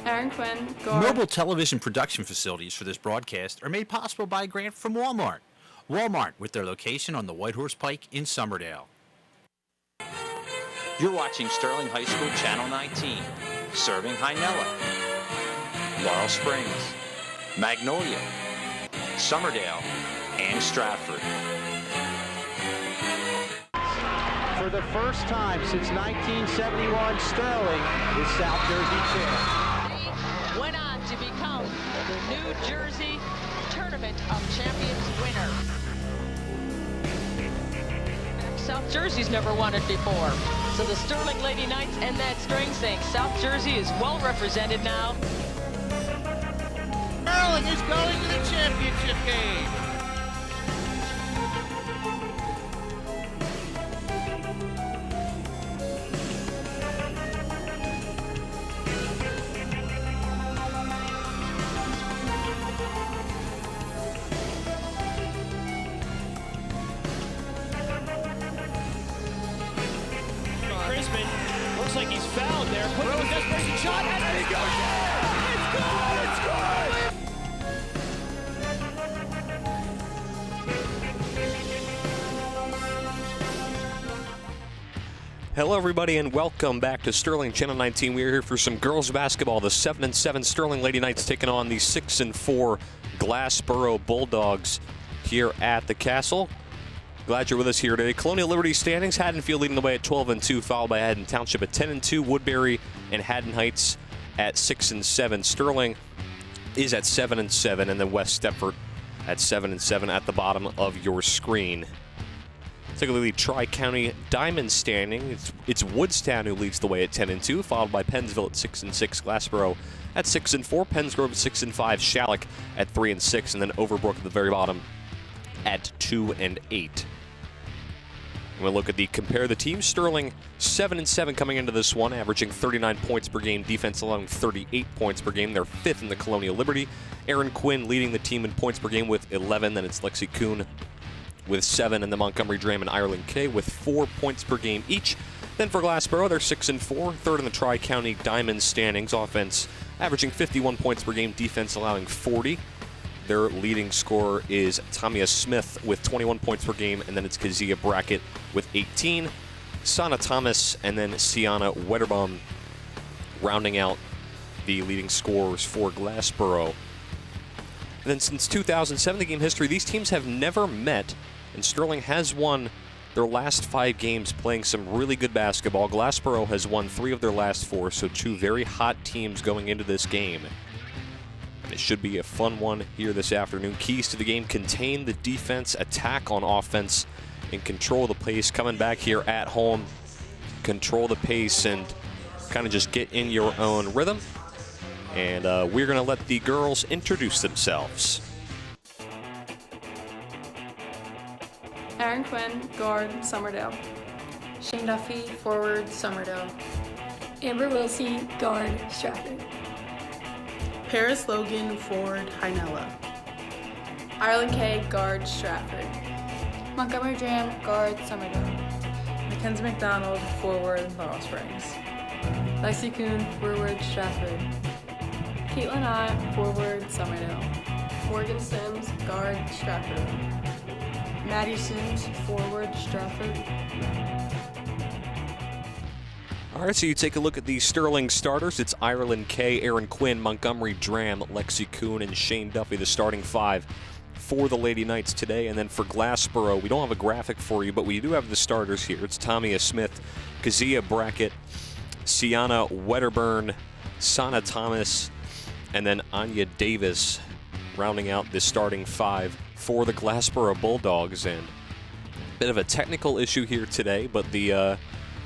Aaron Quinn, guard. Mobile television production facilities for this broadcast are made possible by a grant from Walmart. Walmart, with their location on the Whitehorse Pike in Somerdale. You're watching Sterling High School Channel 19, serving Hynella, Laurel Springs, Magnolia, Somerdale, and Stratford. For the first time since 1971, Sterling is South Jersey champ. Went on to become the New Jersey Tournament of Champions winner. South Jersey's never won it before. So the Sterling Lady Knights and that string saying South Jersey is well represented now. Sterling is going to the championship game. Looks like he's fouled there. Put a desperation shot, and there he goes! It's good! It's good! Hello, everybody, and welcome back to Sterling Channel 19. We are here for some girls basketball. The 7-7 Sterling Lady Knights taking on the 6-4 Glassboro Bulldogs here at the Castle. Glad you're with us here today. Colonial Liberty standings, Haddonfield leading the way at 12-2, followed by Haddon Township at 10-2, Woodbury and Haddon Heights at 6-7. Sterling is at 7-7, and then West Stepford at 7-7 at the bottom of your screen. Take a look at the Tri-County Diamond standing. It's Woodstown who leads the way at 10-2, followed by Pennsville at 6-6, Glassboro at 6-4, Pennsgrove at 6-5, Shalleck at 3-6, and then Overbrook at the very bottom at 2-8. We'll look at compare the teams. Sterling 7-7 coming into this one, averaging 39 points per game. Defense allowing 38 points per game. They're fifth in the Colonial Liberty. Aaron Quinn leading the team in points per game with 11. Then it's Lexi Kuhn with 7, and the Montgomery Dram and Ireland K with 4 points per game each. Then for Glassboro, they're 6-4, third in the Tri-County Diamond standings. Offense averaging 51 points per game. Defense allowing 40. Their leading scorer is Tamia Smith with 21 points per game, and then it's Kazia Brackett with 18. Sana Thomas and then Sienna Wetterbaum rounding out the leading scorers for Glassboro. And then since 2007, the game history, these teams have never met, and Sterling has won their last 5 games playing some really good basketball. Glassboro has won 3 of their last 4, so 2 very hot teams going into this game. It should be a fun one here this afternoon. Keys to the game: contain the defense, attack on offense, and control the pace. Coming back here at home, control the pace and kind of just get in your own rhythm. And we're going to let the girls introduce themselves. Aaron Quinn, guard, Somerdale. Shane Duffy, forward, Somerdale. Amber Wilsey, guard, Stratford. Paris Logan, forward, Hynella. Ireland K, guard, Stratford. Montgomery Dram, guard, Somerdale. Mackenzie McDonald, forward, Laurel Springs. Lexi Kuhn, forward, Stratford. Caitlin Ott, forward, Somerdale. Morgan Sims, guard, Stratford. Maddie Sims, forward, Stratford. All right, so you take a look at the Sterling starters. It's Ireland K, Aaron Quinn, Montgomery Dram, Lexi Kuhn, and Shane Duffy, the starting 5 for the Lady Knights today. And then for Glassboro, we don't have a graphic for you, but we do have the starters here. It's Tamia Smith, Kazia Brackett, Sienna Wetterburn, Sana Thomas, and then Anya Davis rounding out the starting 5 for the Glassboro Bulldogs. And a bit of a technical issue here today, but the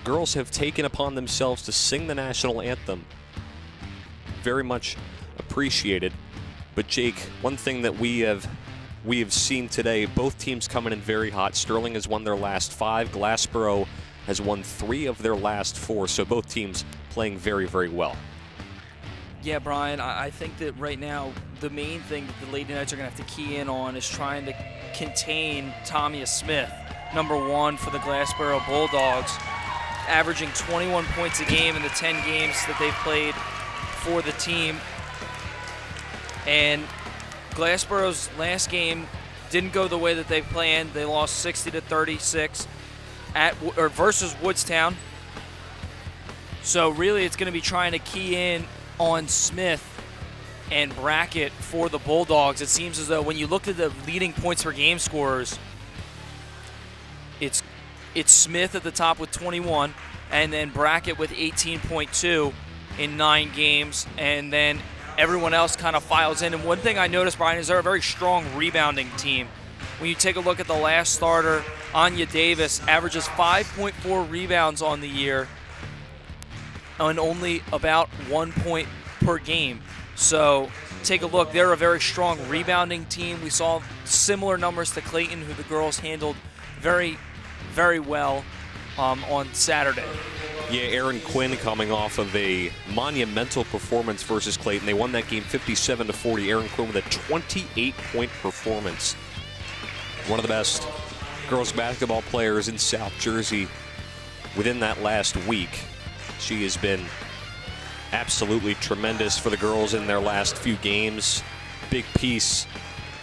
girls have taken upon themselves to sing the national anthem. Very much appreciated. But Jake, one thing that we have seen today, both teams coming in very hot. Sterling has won their last 5. Glassboro has won 3 of their last 4. So both teams playing very, very well. Yeah, Brian, I think that right now the main thing that the Lady Knights are going to have to key in on is trying to contain Tamia Smith, number 1 for the Glassboro Bulldogs, averaging 21 points a game in the 10 games that they've played for the team. And Glassboro's last game didn't go the way that they planned. They lost 60-36 versus Woodstown. So really it's going to be trying to key in on Smith and Brackett for the Bulldogs. It seems as though when you look at the leading points per game scorers, it's Smith at the top with 21, and then Brackett with 18.2 in 9 games, and then everyone else kind of files in. And one thing I noticed, Brian, is they're a very strong rebounding team. When you take a look at the last starter, Anya Davis averages 5.4 rebounds on the year and only about 1 point per game. So take a look. They're a very strong rebounding team. We saw similar numbers to Clayton, who the girls handled very, very well on Saturday. Yeah, Aaron Quinn coming off of a monumental performance versus Clayton. They won that game 57-40. Aaron Quinn with a 28-point performance. One of the best girls basketball players in South Jersey within that last week. She has been absolutely tremendous for the girls in their last few games. Big piece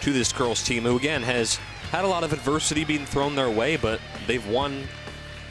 to this girls team, who again has had a lot of adversity being thrown their way, but they've won.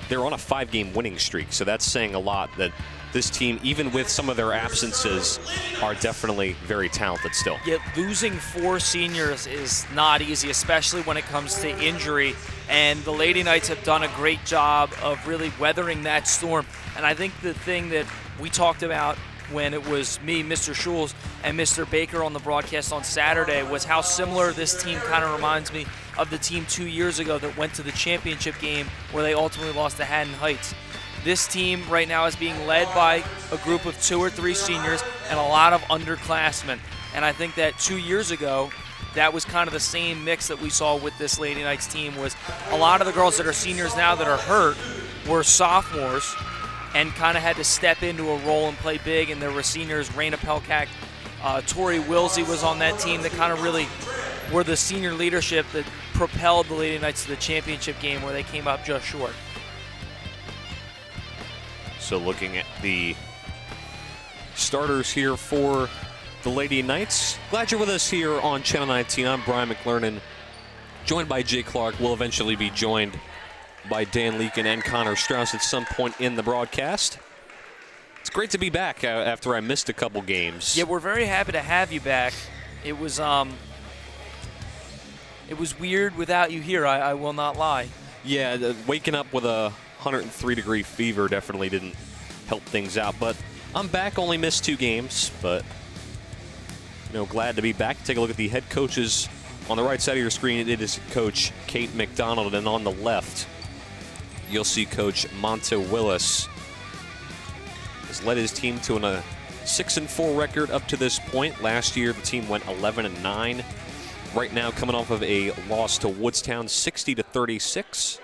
They're on a 5-game winning streak, so that's saying a lot that this team, even with some of their absences, are definitely very talented still. Yet losing 4 seniors is not easy, especially when it comes to injury, and the Lady Knights have done a great job of really weathering that storm. And I think the thing that we talked about when it was me, Mr. Schulz, and Mr. Baker on the broadcast on Saturday was how similar this team kind of reminds me of the team 2 years ago that went to the championship game where they ultimately lost to Haddon Heights. This team right now is being led by a group of 2 or 3 seniors and a lot of underclassmen. And I think that 2 years ago, that was kind of the same mix that we saw with this Lady Knights team. Was a lot of the girls that are seniors now that are hurt were sophomores and kind of had to step into a role and play big. And there were seniors, Raina Pelkak, Tori Wilsey was on that team that kind of really were the senior leadership that propelled the Lady Knights to the championship game where they came up just short. So looking at the starters here for the Lady Knights. Glad you're with us here on Channel 19. I'm Brian McLernan, joined by Jay Clark. We'll eventually be joined by Dan Leakin and Connor Strauss at some point in the broadcast. It's great to be back after I missed a couple games. Yeah, we're very happy to have you back. It was weird without you here, I will not lie. Yeah, waking up with a 103-degree fever definitely didn't help things out. But I'm back, only missed 2 games, but glad to be back. Take a look at the head coaches. On the right side of your screen, it is Coach Kate McDonald, and on the left, you'll see Coach Monta Willis. Has led his team to a 6-4 record up to this point. Last year, the team went 11-9. Right now, coming off of a loss to Woodstown, 60-36.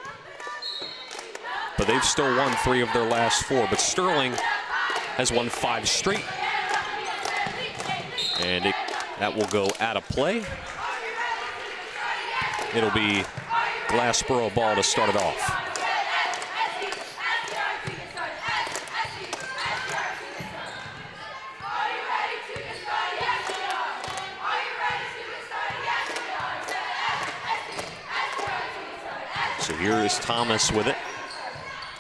But they've still won 3 of their last 4. But Sterling has won 5 straight. And that will go out of play. It'll be Glassboro ball to start it off. So here is Thomas with it.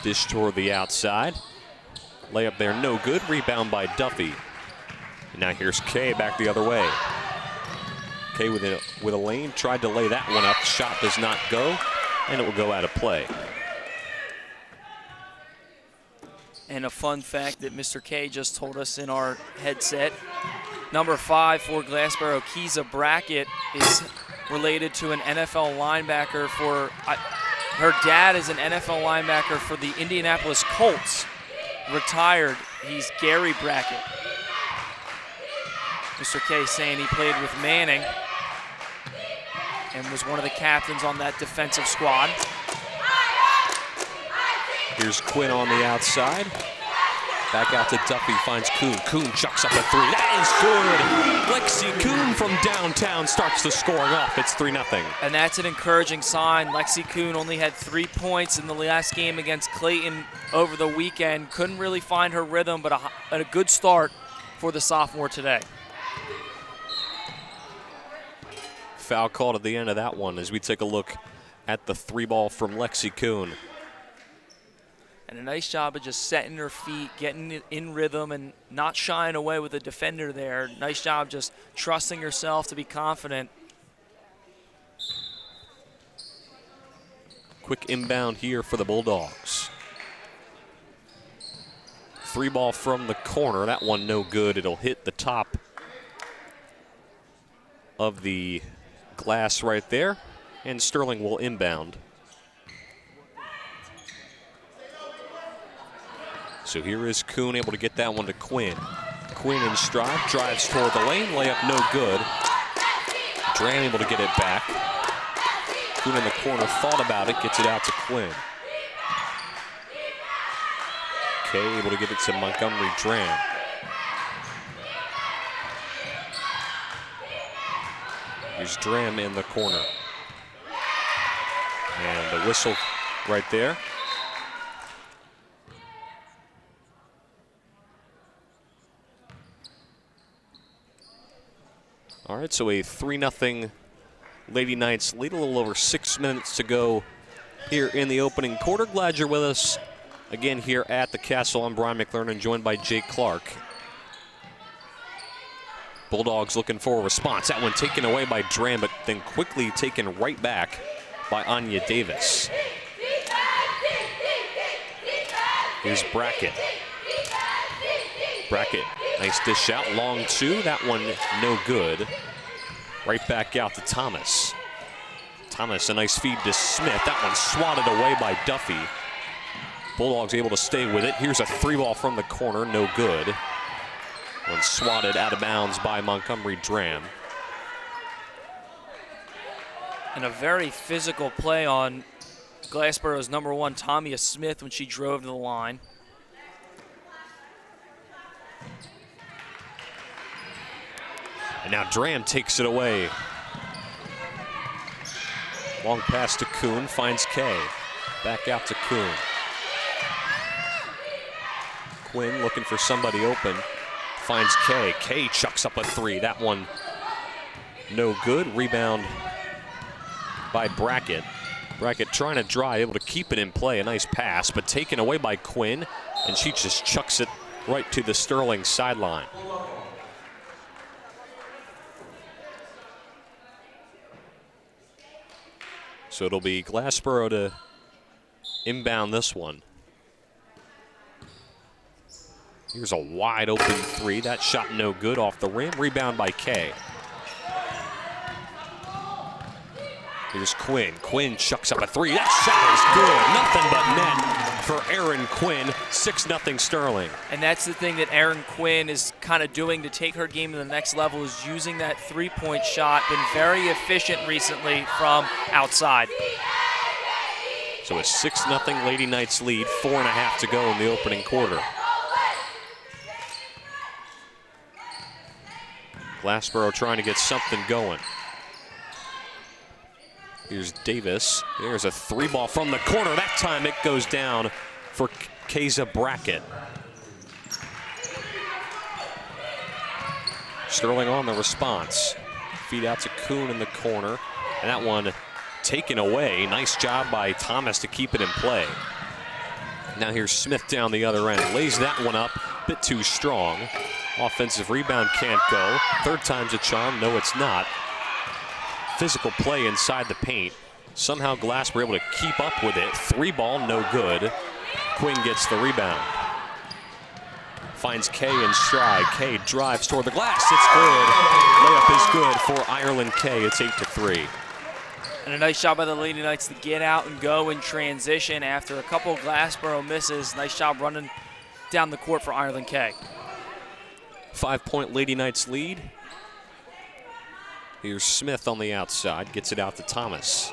Dish toward the outside. Layup there, no good. Rebound by Duffy. And now here's Kay back the other way. Kay with a lane, tried to lay that one up. Shot does not go, and it will go out of play. And a fun fact that Mr. K just told us in our headset, number 5 for Glassboro, Kiza Brackett, is related to an NFL linebacker for, her dad is an NFL linebacker for the Indianapolis Colts, retired. He's Gary Brackett. Mr. K saying he played with Manning and was one of the captains on that defensive squad. Here's Quinn on the outside. Back out to Duffy, finds Kuhn. Kuhn chucks up a 3. That is good. Lexi Kuhn from downtown starts the scoring off. It's 3-0. And that's an encouraging sign. Lexi Kuhn only had 3 points in the last game against Clayton over the weekend. Couldn't really find her rhythm, but a good start for the sophomore today. Foul called at the end of that one as we take a look at the 3-ball from Lexi Kuhn. And a nice job of just setting her feet, getting it in rhythm, and not shying away with the defender there. Nice job just trusting herself to be confident. Quick inbound here for the Bulldogs. 3-ball from the corner. That one no good. It'll hit the top of the glass right there, and Sterling will inbound. So here is Kuhn able to get that one to Quinn. Quinn in stride, drives toward the lane, layup no good. Dram able to get it back. Kuhn in the corner, thought about it, gets it out to Quinn. Kay able to get it to Montgomery Dram. Here's Dram in the corner. And the whistle right there. All right, so a 3-0 Lady Knights lead, a little over 6 minutes to go here in the opening quarter. Glad you're with us again here at the Castle. I'm Brian McLernan, joined by Jake Clark. Bulldogs looking for a response. That one taken away by Dram, but then quickly taken right back by Anya Davis. Here's Brackett. Brackett, nice dish out, long two. That one no good. Right back out to Thomas. Thomas, a nice feed to Smith. That one swatted away by Duffy. Bulldogs able to stay with it. Here's a 3-ball from the corner, no good. One swatted out of bounds by Montgomery Dram. And a very physical play on Glassboro's #1, Tamia Smith, when she drove to the line. And now Dram takes it away. Long pass to Kuhn, finds Kay. Back out to Kuhn. Quinn looking for somebody open. Finds Kay. Kay chucks up a 3. That one no good. Rebound by Brackett. Brackett trying to drive, able to keep it in play. A nice pass, but taken away by Quinn. And she just chucks it right to the Sterling sideline. So it'll be Glassboro to inbound this one. Here's a wide open 3. That shot no good off the rim. Rebound by Kay. Here's Quinn. Quinn chucks up a 3. That shot is good. Nothing but net for Erin Quinn. 6-0 Sterling. And that's the thing that Erin Quinn is kind of doing to take her game to the next level, is using that 3-point shot. Been very efficient recently from outside. So a 6-0 Lady Knights lead. 4.5 to go in the opening quarter. Glassboro trying to get something going. Here's Davis. There's a 3-ball from the corner. That time it goes down for Keza Brackett. Sterling on the response. Feed out to Kuhn in the corner. And that one taken away. Nice job by Thomas to keep it in play. Now here's Smith down the other end. Lays that one up. Bit too strong. Offensive rebound can't go. Third time's a charm. No, it's not. Physical play inside the paint. Somehow Glass were able to keep up with it. 3-ball, no good. Quinn gets the rebound. Finds Kay in stride. Kay drives toward the glass. It's good. Layup is good for Ireland Kay. It's 8-3. And a nice job by the Lady Knights to get out and go in transition after a couple of Glassboro misses. Nice job running down the court for Ireland Kay. 5-point Lady Knights lead. Here's Smith on the outside, gets it out to Thomas.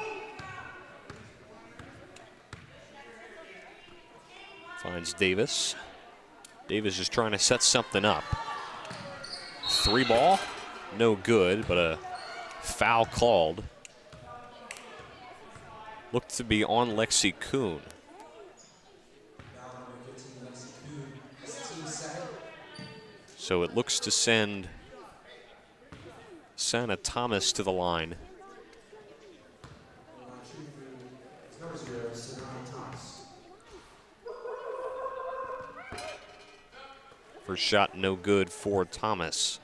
Finds Davis. Davis is trying to set something up. 3-ball, no good, but a foul called. Looked to be on Lexi Kuhn. So it looks to send Santa Thomas to the line. First shot no good for Thomas.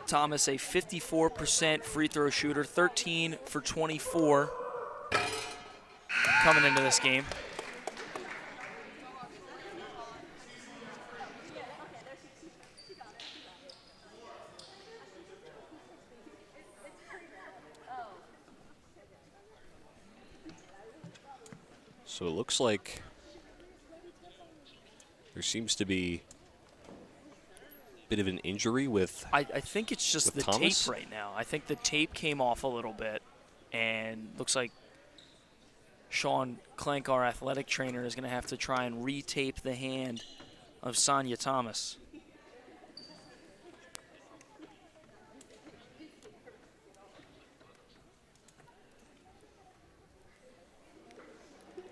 Thomas, a 54% free throw shooter, 13 for 24 coming into this game. So it looks like there seems to be a bit of an injury with I think it's just the Thomas? tape right now. I think the tape came off a little bit, and looks like Sean Clank, our athletic trainer, is going to have to try and retape the hand of Sonia Thomas.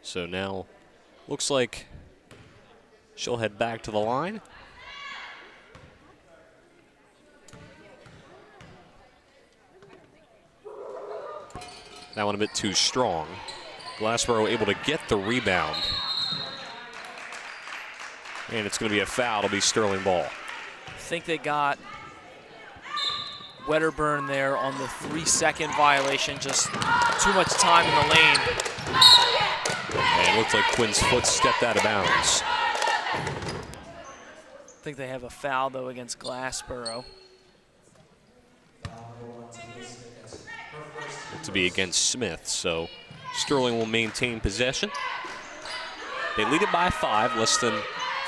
So now looks like she'll head back to the line. That one a bit too strong. Glassboro able to get the rebound. And it's going to be a foul. It'll be Sterling ball. I think they got Wedderburn there on the 3-second violation. Just too much time in the lane. And it looks like Quinn's foot stepped out of bounds. I think they have a foul, though, against Glassboro. To be against Smith, so Sterling will maintain possession. They lead it by 5, less than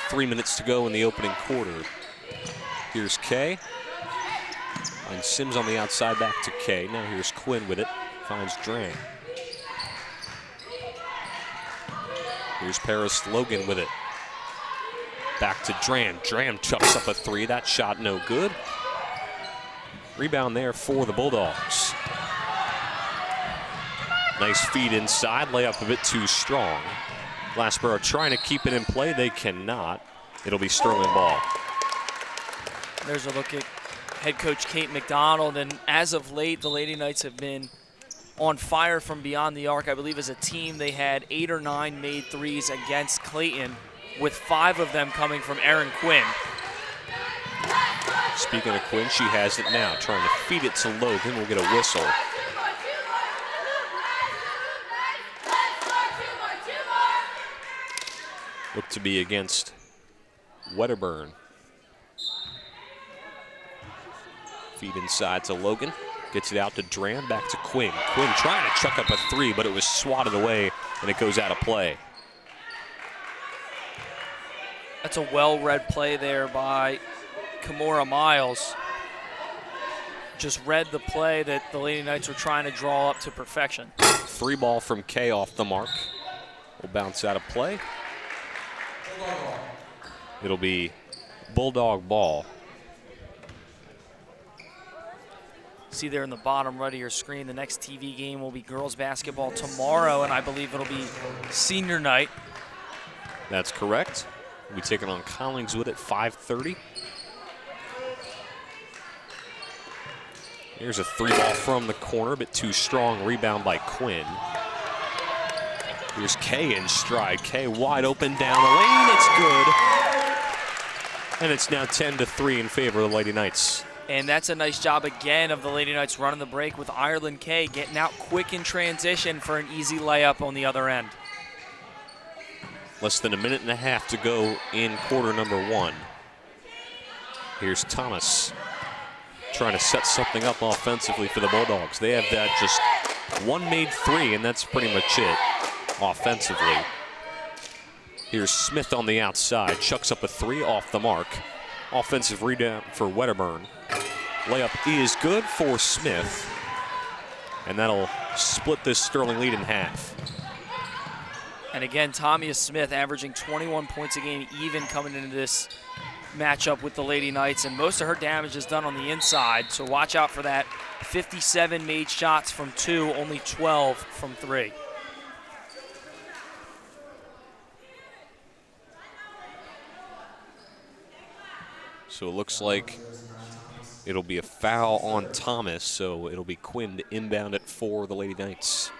3 minutes to go in the opening quarter. Here's Kay. And Sims on the outside, back to Kay. Now here's Quinn with it, finds Drang. Here's Paris Logan with it. Back to Dram. Dram chucks up a 3. That shot no good. Rebound there for the Bulldogs. Nice feed inside. Layup a bit too strong. Glassboro trying to keep it in play. They cannot. It'll be Sterling ball. There's a look at head coach Kate McDonald. And as of late, the Lady Knights have been on fire from beyond the arc. I believe as a team they had 8 or 9 made threes against Clayton, with 5 of them coming from Erin Quinn. Speaking of Quinn, she has it now, trying to feed it to Logan. We'll get a whistle. Look to be against Wedderburn. Feed inside to Logan. Gets it out to Dram, back to Quinn. Quinn trying to chuck up a 3, but it was swatted away, and it goes out of play. That's a well-read play there by Kimora Miles. Just read the play that the Lady Knights were trying to draw up to perfection. 3 ball from Kay off the mark. Will bounce out of play. It'll be Bulldog ball. See there in the bottom right of your screen, the next TV game will be girls basketball tomorrow, and I believe it'll be senior night. That's correct. We'll be taking on Collingswood at 5:30. Here's a 3 ball from the corner, a bit too strong. Rebound by Quinn. Here's Kay in stride. Kay wide open down the lane. It's good. And it's now 10-3 in favor of the Lady Knights. And that's a nice job again of the Lady Knights running the break with Ireland Kay getting out quick in transition for an easy layup on the other end. Less than a minute and a half to go in quarter number 1. Here's Thomas trying to set something up offensively for the Bulldogs. They have that just 1 made 3, and that's pretty much it offensively. Here's Smith on the outside, chucks up a 3 off the mark. Offensive rebound for Wedderburn. Layup is good for Smith, and that'll split this Sterling lead in half. And again, Tamia Smith averaging 21 points a game even coming into this matchup with the Lady Knights, and most of her damage is done on the inside, so watch out for that. 57 made shots from 2, only 12 from 3. So it looks like it'll be a foul on Thomas, so it'll be Quinn to inbound it for the Lady Knights.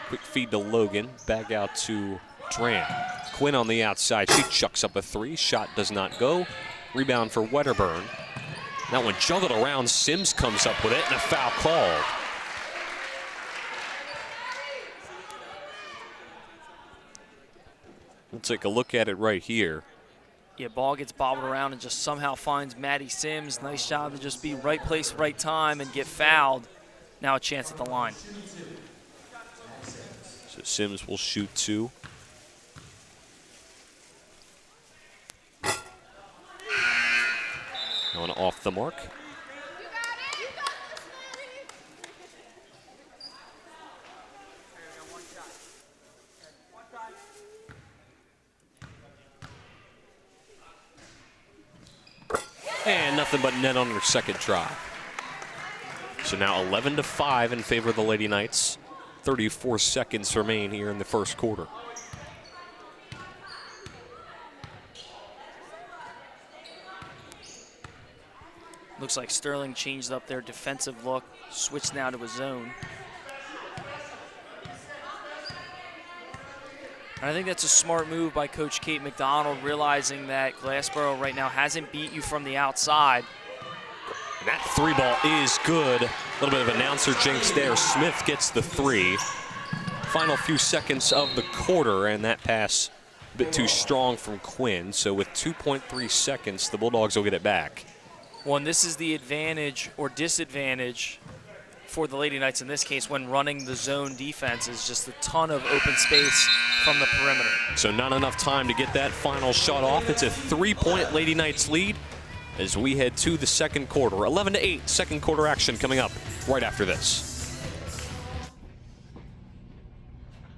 Quick feed to Logan, back out to Dram. Quinn on the outside, she chucks up a three, shot does not go. Rebound for Wedderburn. That one juggled around, Sims comes up with it, and a foul called. We'll take a look at it right here. Yeah, ball gets bobbled around and just somehow finds Maddie Sims. Nice job to just be right place, right time, and get fouled. Now a chance at the line. So Sims will shoot two. Going off the mark. And nothing but net on her second try. So now 11-5 in favor of the Lady Knights. 34 seconds remain here in the first quarter. Looks like Sterling changed up their defensive look, switched now to a zone. And I think that's a smart move by Coach Kate McDonald, realizing that Glassboro right now hasn't beat you from the outside. And that three ball is good. A little bit of announcer jinx there. Smith gets the three. Final few seconds of the quarter, and that pass a bit too strong from Quinn. So with 2.3 seconds, the Bulldogs will get it back. Well, and this is the advantage or disadvantage for the Lady Knights in this case when running the zone defense, is just a ton of open space from the perimeter. So not enough time to get that final shot off. It's a 3-point Lady Knights lead as we head to the second quarter. 11-8, second quarter action coming up right after this.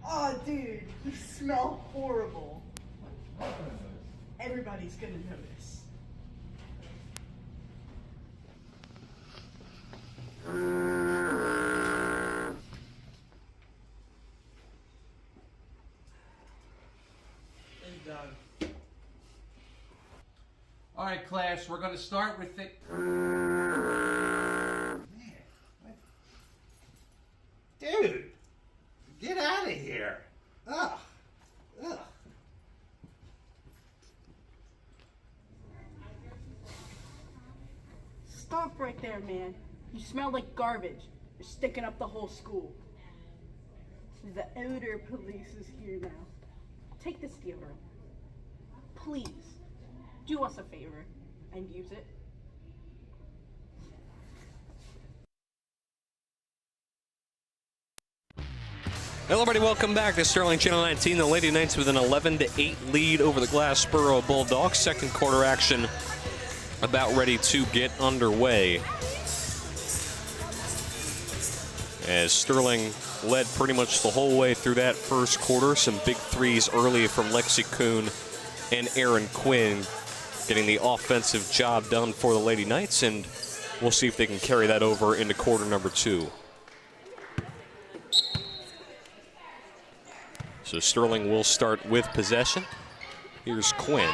Oh, dude, you smell horrible. Everybody's gonna notice. All right, class, we're going to start with the... Dude, get out of here. Ugh. Ugh. Stop right there, man. You smell like garbage. You're sticking up the whole school. The odor police is here now. Take this deodorant. Please, do us a favor and use it. Hello, everybody. Welcome back to Sterling Channel 19. The Lady Knights with an 11-8 lead over the Glassboro Bulldogs. Second quarter action about ready to get underway. As Sterling led pretty much the whole way through that first quarter. Some big threes early from Lexi Kuhn and Aaron Quinn, getting the offensive job done for the Lady Knights, and we'll see if they can carry that over into quarter number two. So Sterling will start with possession. Here's Quinn.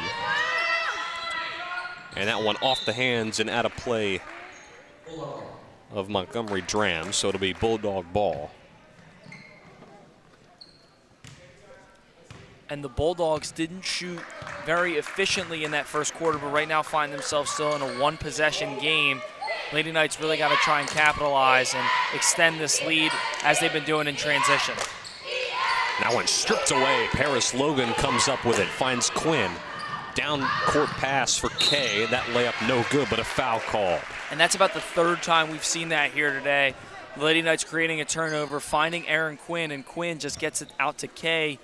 And that one off the hands and out of play of Montgomery Dram, so it'll be Bulldog ball. And the Bulldogs didn't shoot very efficiently in that first quarter, but right now find themselves still in a one-possession game. Lady Knights really got to try and capitalize and extend this lead as they've been doing in transition. That one stripped away. Paris Logan comes up with it, finds Quinn. Down court pass for Kay. That layup no good, but a foul call. And that's about the third time we've seen that here today. The Lady Knights creating a turnover, finding Aaron Quinn, and Quinn just gets it out to Kay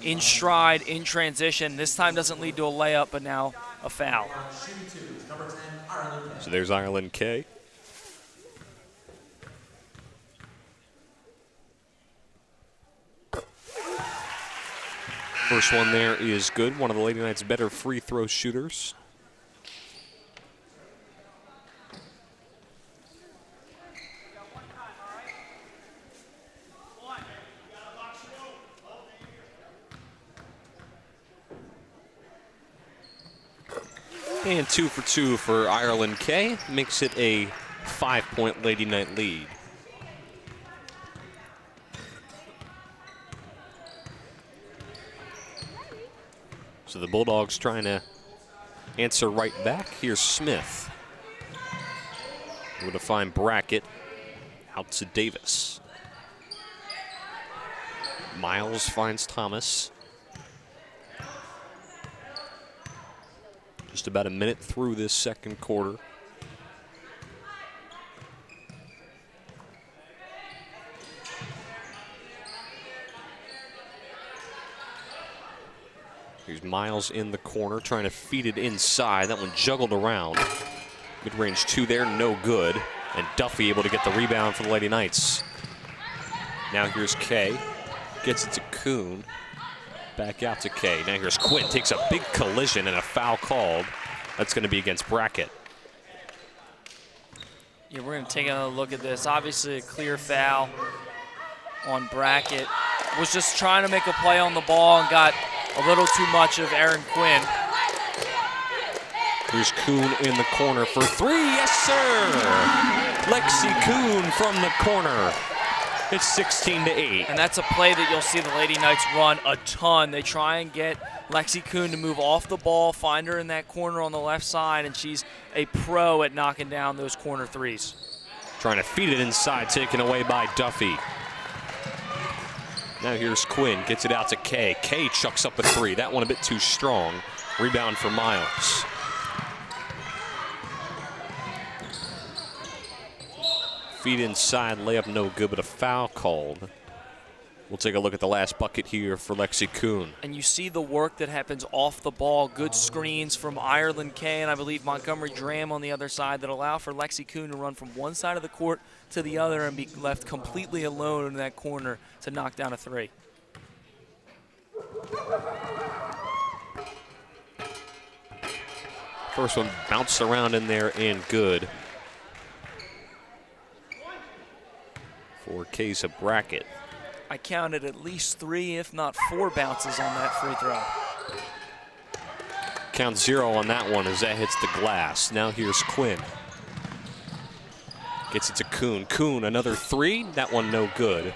in stride, in transition. This time doesn't lead to a layup, but now a foul. So there's Ireland Kay. First one there is good. One of the Lady Knights' better free throw shooters. And 2 for 2 for Ireland K. Makes it a 5-point Lady Knight lead. So the Bulldogs trying to answer right back. Here's Smith. Able to find Brackett. Out to Davis. Miles finds Thomas. Just about a minute through this second quarter. Here's Miles in the corner, trying to feed it inside. That one juggled around. Mid-range 2 there, no good. And Duffy able to get the rebound for the Lady Knights. Now here's Kay. Gets it to Kuhn. Back out to Kay. Now here's Quinn. Takes a big collision and a foul called. That's going to be against Brackett. Yeah, we're going to take another look at this. Obviously a clear foul on Brackett. Was just trying to make a play on the ball and got a little too much of Aaron Quinn. Here's Kuhn in the corner for 3. Yes, sir! Lexi Kuhn from the corner. It's 16-8. And that's a play that you'll see the Lady Knights run a ton. They try and get Lexi Kuhn to move off the ball, find her in that corner on the left side, and she's a pro at knocking down those corner threes. Trying to feed it inside, taken away by Duffy. Now here's Quinn, gets it out to Kay. Kay chucks up a 3. That one a bit too strong. Rebound for Miles. Feed inside, layup no good, but a foul called. We'll take a look at the last bucket here for Lexi Kuhn. And you see the work that happens off the ball. Good screens from Ireland Kay and I believe Montgomery Dram on the other side that allow for Lexi Kuhn to run from one side of the court to the other and be left completely alone in that corner to knock down a 3. First one bounced around in there and good. For Kaysa Brackett. I counted at least 3, if not 4 bounces on that free throw. Count 0 on that one as that hits the glass. Now here's Quinn. Gets it to Kuhn. Kuhn, another 3. That one no good.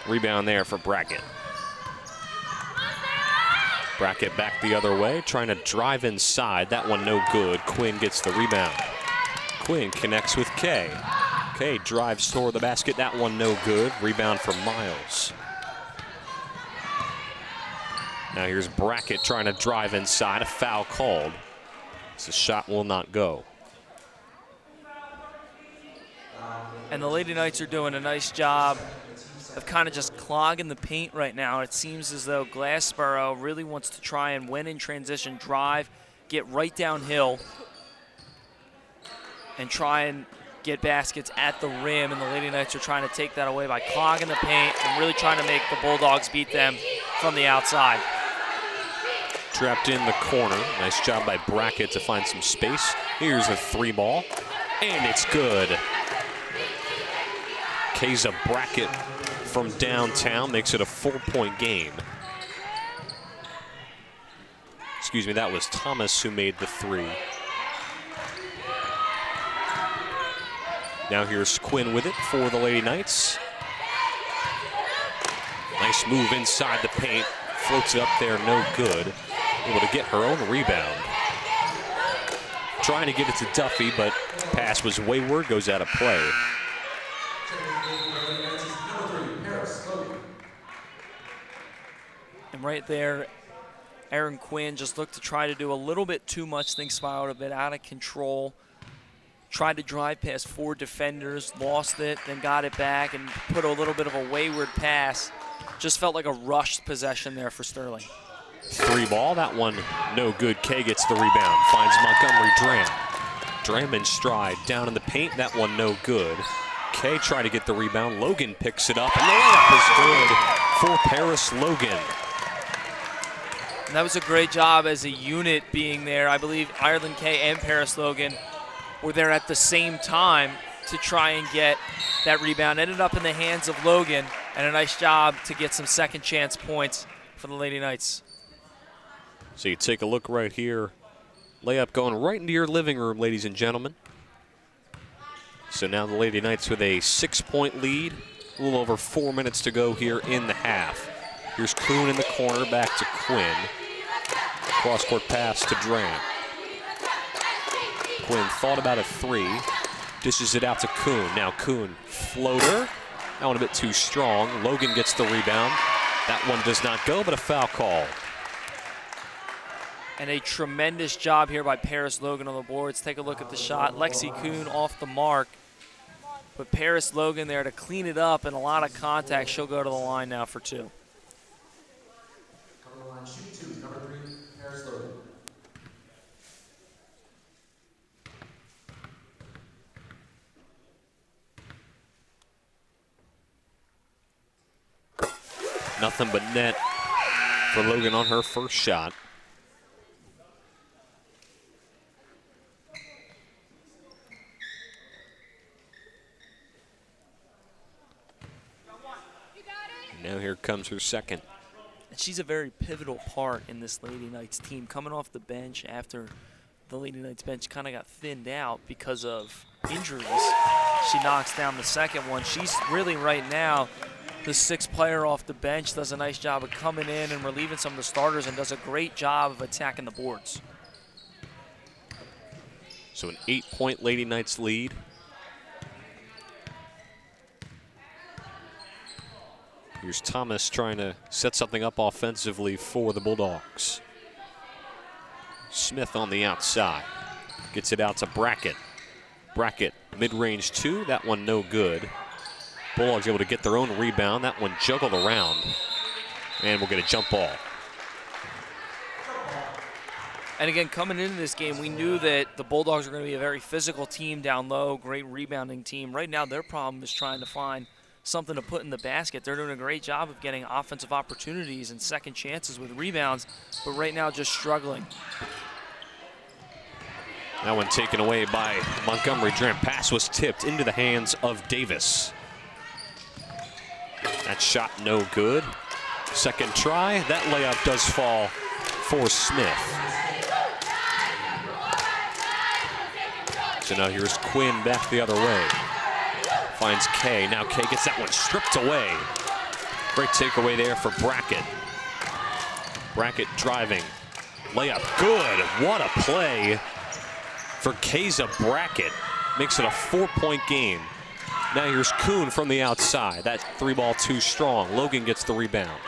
Rebound there for Brackett. Brackett back the other way, trying to drive inside. That one no good. Quinn gets the rebound. Quinn connects with Kay. Kay drives toward the basket. That one no good. Rebound for Miles. Now here's Brackett trying to drive inside. A foul called. So the shot will not go. And the Lady Knights are doing a nice job of kind of just clogging the paint right now. It seems as though Glassboro really wants to try and win in transition, drive, get right downhill, and try and get baskets at the rim, and the Lady Knights are trying to take that away by clogging the paint and really trying to make the Bulldogs beat them from the outside. Trapped in the corner. Nice job by Brackett to find some space. Here's a 3 ball, and it's good. Kaysa Brackett from downtown makes it a 4-point game. Excuse me, that was Thomas who made the 3. Now here's Quinn with it for the Lady Knights. Nice move inside the paint. Floats it up there, no good. Able to get her own rebound. Trying to get it to Duffy, but pass was wayward, goes out of play. And right there, Aaron Quinn just looked to try to do a little bit too much. Things spiraled a bit out of control. Tried to drive past 4 defenders, lost it, then got it back and put a little bit of a wayward pass. Just felt like a rushed possession there for Sterling. 3 ball, that one no good. Kay gets the rebound, finds Montgomery Dram. Dram in stride, down in the paint, that one no good. Kay trying to get the rebound, Logan picks it up, and the layup is good for Paris Logan. And that was a great job as a unit being there. I believe Ireland Kay and Paris Logan were there at the same time to try and get that rebound. Ended up in the hands of Logan, and a nice job to get some second chance points for the Lady Knights. So you take a look right here. Layup going right into your living room, ladies and gentlemen. So now the Lady Knights with a 6-point lead. A little over 4 minutes to go here in the half. Here's Kuhn in the corner, back to Quinn. Cross-court pass to Dram. Quinn thought about a three. Dishes it out to Kuhn. Now Kuhn, floater. That one a bit too strong. Logan gets the rebound. That one does not go, but a foul call. And a tremendous job here by Paris Logan on the boards. Take a look at the shot. Lexi Kuhn off the mark. But Paris Logan there to clean it up and a lot of contact. She'll go to the line now for two. Nothing but net for Logan on her first shot. Now here comes her second. And she's a very pivotal part in this Lady Knights team. Coming off the bench after the Lady Knights bench kind of got thinned out because of injuries. She knocks down the second one. She's really right now the sixth player off the bench, does a nice job of coming in and relieving some of the starters and does a great job of attacking the boards. So an 8-point Lady Knights lead. Here's Thomas trying to set something up offensively for the Bulldogs. Smith on the outside. Gets it out to Brackett. Brackett, mid-range two. That one no good. Bulldogs able to get their own rebound. That one juggled around. And we'll get a jump ball. And again, coming into this game, we knew that the Bulldogs are going to be a very physical team down low, great rebounding team. Right now, their problem is trying to find something to put in the basket. They're doing a great job of getting offensive opportunities and second chances with rebounds, but right now just struggling. That one taken away by Montgomery Dram. Pass was tipped into the hands of Davis. That shot no good. Second try. That layup does fall for Smith. So now here's Quinn back the other way. Finds Kay. Now Kay gets that one stripped away. Great takeaway there for Brackett. Brackett driving. Layup good. What a play for Kayza Brackett. Makes it a 4-point game. Now here's Kuhn from the outside. That three ball too strong. Logan gets the rebound.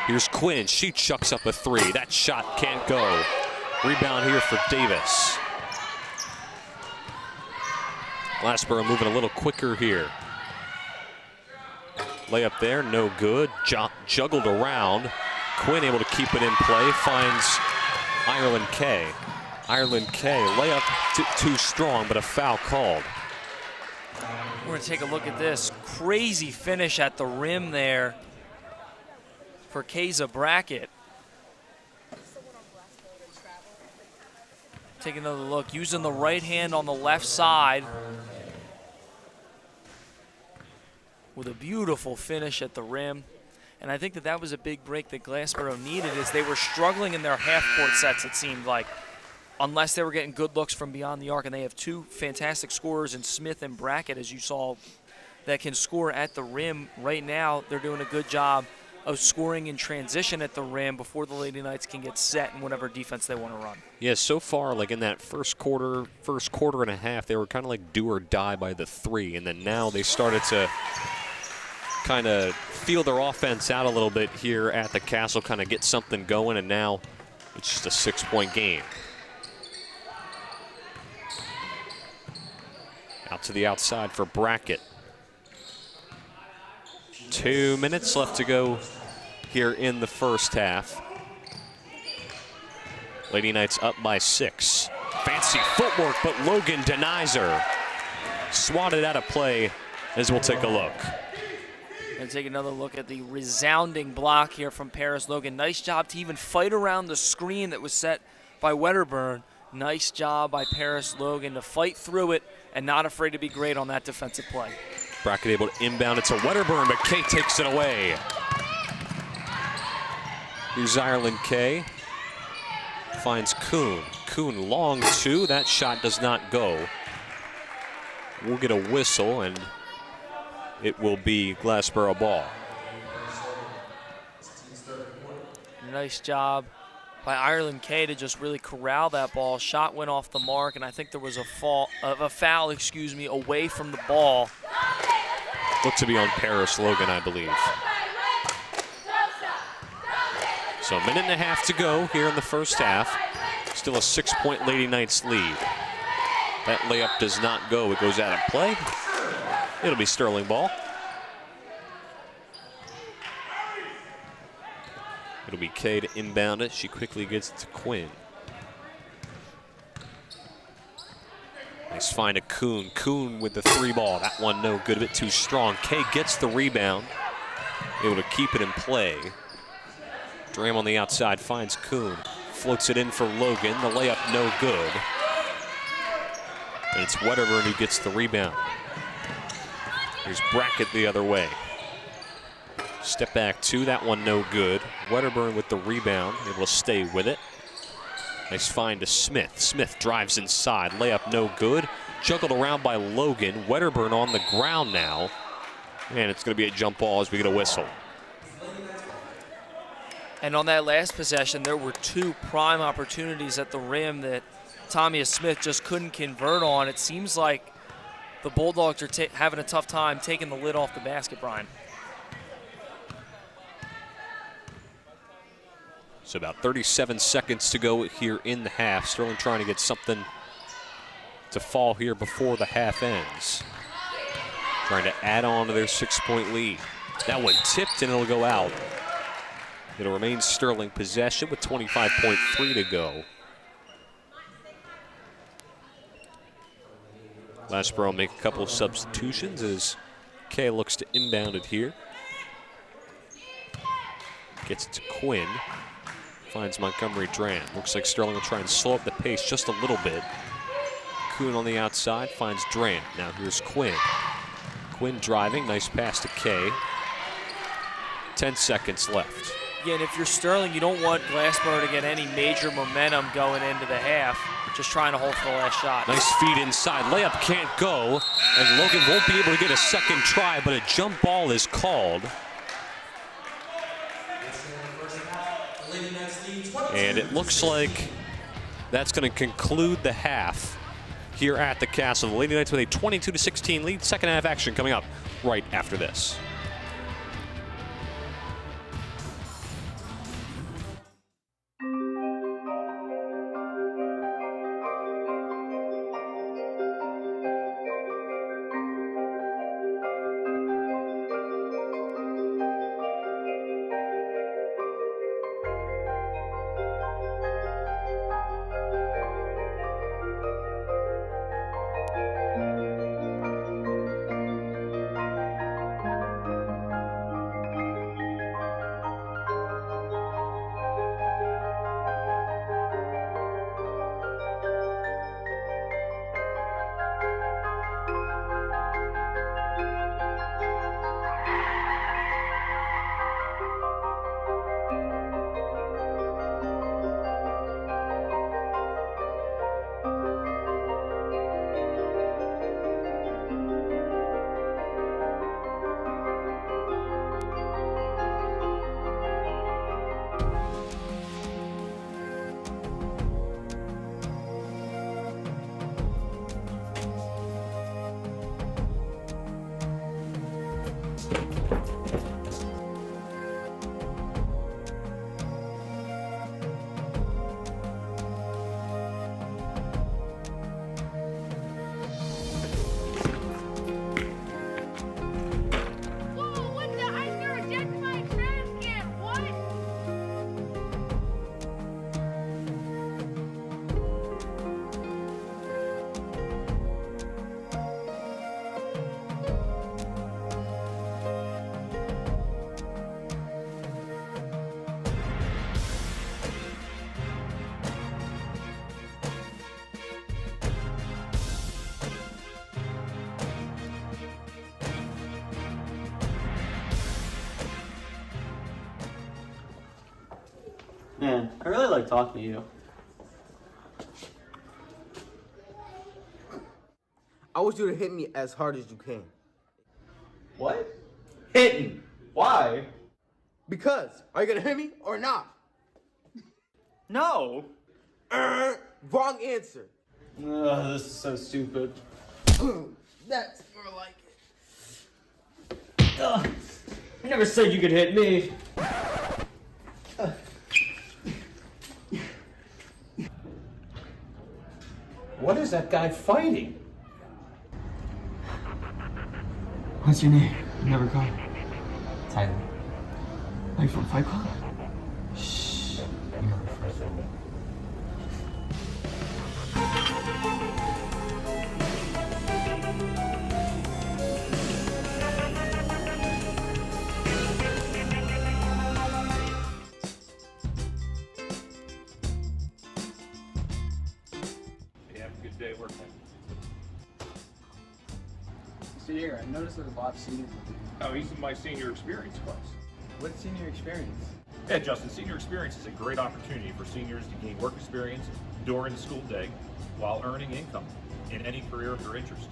Here's Quinn. She chucks up a three. That shot can't go. Rebound here for Davis. Glassboro moving a little quicker here. Layup there, no good. Juggled around. Quinn able to keep it in play. Finds Ireland Kay. Ireland Kay, layup too strong, but a foul called. We're going to take a look at this. Crazy finish at the rim there for Kayza Brackett. Take another look. Using the right hand on the left side with a beautiful finish at the rim. And I think that that was a big break that Glassboro needed, as they were struggling in their half-court sets, it seemed like, unless they were getting good looks from beyond the arc. And they have two fantastic scorers in Smith and Brackett, as you saw, that can score at the rim. Right now, they're doing a good job of scoring in transition at the rim before the Lady Knights can get set in whatever defense they want to run. Yeah, so far, like in that first quarter and a half, they were kind of like do or die by the three. And then now they started to kind of feel their offense out a little bit here at the Castle, kind of get something going, and now it's just a 6-point game. Out to the outside for Brackett. 2 minutes left to go here in the first half. Lady Knights up by 6. Fancy footwork, but Logan denies her. Swatted out of play, as we'll take a look. And take another look at the resounding block here from Paris Logan. Nice job to even fight around the screen that was set by Wedderburn. Nice job by Paris Logan to fight through it and not afraid to be great on that defensive play. Brackett able to inbound it to Wedderburn, but Kay takes it away. Here's Ireland Kay. Finds Kuhn. Kuhn long two. That shot does not go. We'll get a whistle, and it will be Glassboro ball. Nice job by Ireland Kay to just really corral that ball. Shot went off the mark, and I think there was a foul, away from the ball. Looked to be on Paris Logan, I believe. So a minute and a half to go here in the first half. Still a 6-point Lady Knights lead. That layup does not go. It goes out of play. It'll be Sterling ball. It'll be Kay to inbound it. She quickly gets it to Quinn. Nice find of Kuhn. Kuhn with the three ball. That one no good, a bit too strong. Kay gets the rebound. Able to keep it in play. Dram on the outside finds Kuhn. Floats it in for Logan. The layup no good. And it's Wedderburn who gets the rebound. Here's Brackett the other way. Step back two, that one no good. Wedderburn with the rebound, able to stay with it. Nice find to Smith. Smith drives inside, layup no good. Juggled around by Logan. Wedderburn on the ground now. And it's going to be a jump ball as we get a whistle. And on that last possession, there were two prime opportunities at the rim that Tamia Smith just couldn't convert on. It seems like the Bulldogs are having a tough time taking the lid off the basket, Brian. So about 37 seconds to go here in the half. Sterling trying to get something to fall here before the half ends. Trying to add on to their 6-point lead. That one tipped and it'll go out. It'll remain Sterling possession with 25.3 to go. Glassboro make a couple of substitutions as Kay looks to inbound it here. Gets it to Quinn. Finds Montgomery Dran. Looks like Sterling will try and slow up the pace just a little bit. Kuhn on the outside finds Dran. Now here's Quinn. Quinn driving. Nice pass to Kay. 10 seconds left. Yeah, and if you're Sterling, you don't want Glassboro to get any major momentum going into the half. Just trying to hold for the last shot. Nice feed inside. Layup can't go. And Logan won't be able to get a second try, but a jump ball is called. And it looks like that's going to conclude the half here at the Castle. The Lady Knights with a 22-16 lead. Second half action coming up right after this. Man, I really like talking to you. want you to hit me as hard as you can. What? Hit me. Why? Because. Are you gonna hit me or not? No. Wrong answer. This is so stupid. That's more like it. I never said you could hit me. What is that guy fighting? What's your name? Never called. Tyler. Are you from Fight Club? Shh. You heard it first. Day working. Senior, I noticed there's a lot of seniors. Oh, he's in my senior experience class. What's senior experience? Yeah, Justin, senior experience is a great opportunity for seniors to gain work experience during the school day while earning income in any career of your interest.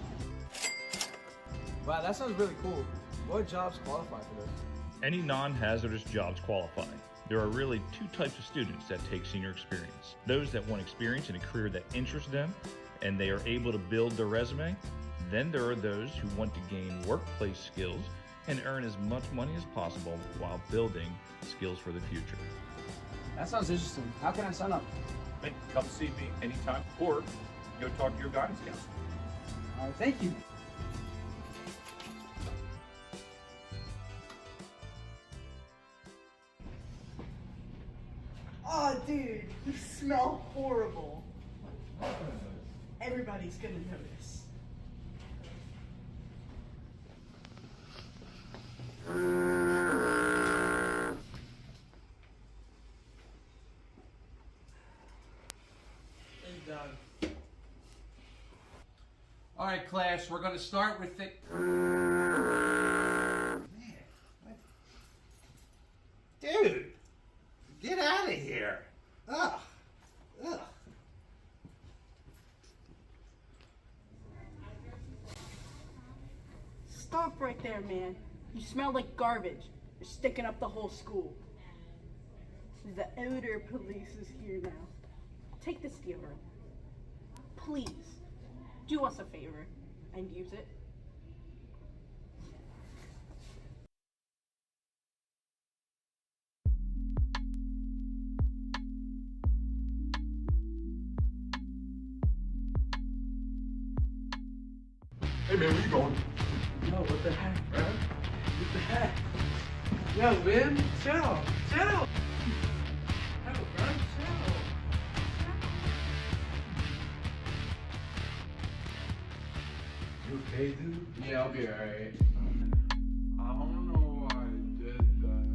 Wow, that sounds really cool. What jobs qualify for this? Any non-hazardous jobs qualify. There are really two types of students that take senior experience. Those that want experience in a career that interests them and they are able to build their resume. Then there are those who want to gain workplace skills and earn as much money as possible while building skills for the future. That sounds interesting. How can I sign up? Hey, come see me anytime or go talk to your guidance counselor. All right, thank you. Oh, dude, you smell horrible. Everybody's gonna notice. Hey, Doug. All right, class, we're going to start with the... Man, what? Dude, get out of here. Ugh. Ugh. Stop right there, man. You smell like garbage. You're sticking up the whole school. The odor police is here now. Take this deodorant. Please, do us a favor and use it. Hey man, where you going? Yo, what the heck, bro? What the heck? Yo, man, chill. Chill. Yo, bro, chill. You okay, dude? Yeah, I'll be alright. I don't know why I did that.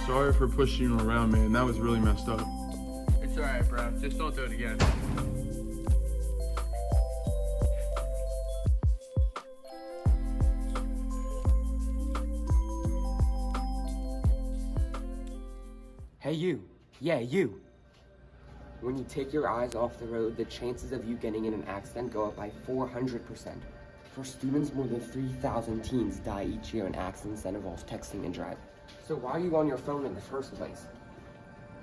Sorry for pushing you around, man. That was really messed up. It's alright, bro. Just don't do it again. Hey you, yeah you. When you take your eyes off the road, the chances of you getting in an accident go up by 400%. For students, more than 3,000 teens die each year in accidents that involve texting and driving. So why are you on your phone in the first place?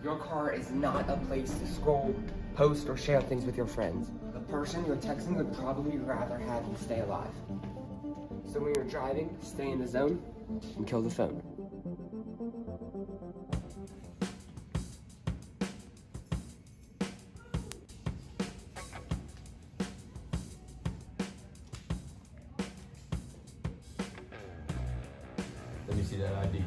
Your car is not a place to scroll, post, or share things with your friends. The person you're texting would probably rather have you stay alive. So when you're driving, stay in the zone and kill the phone. Let me see that ID.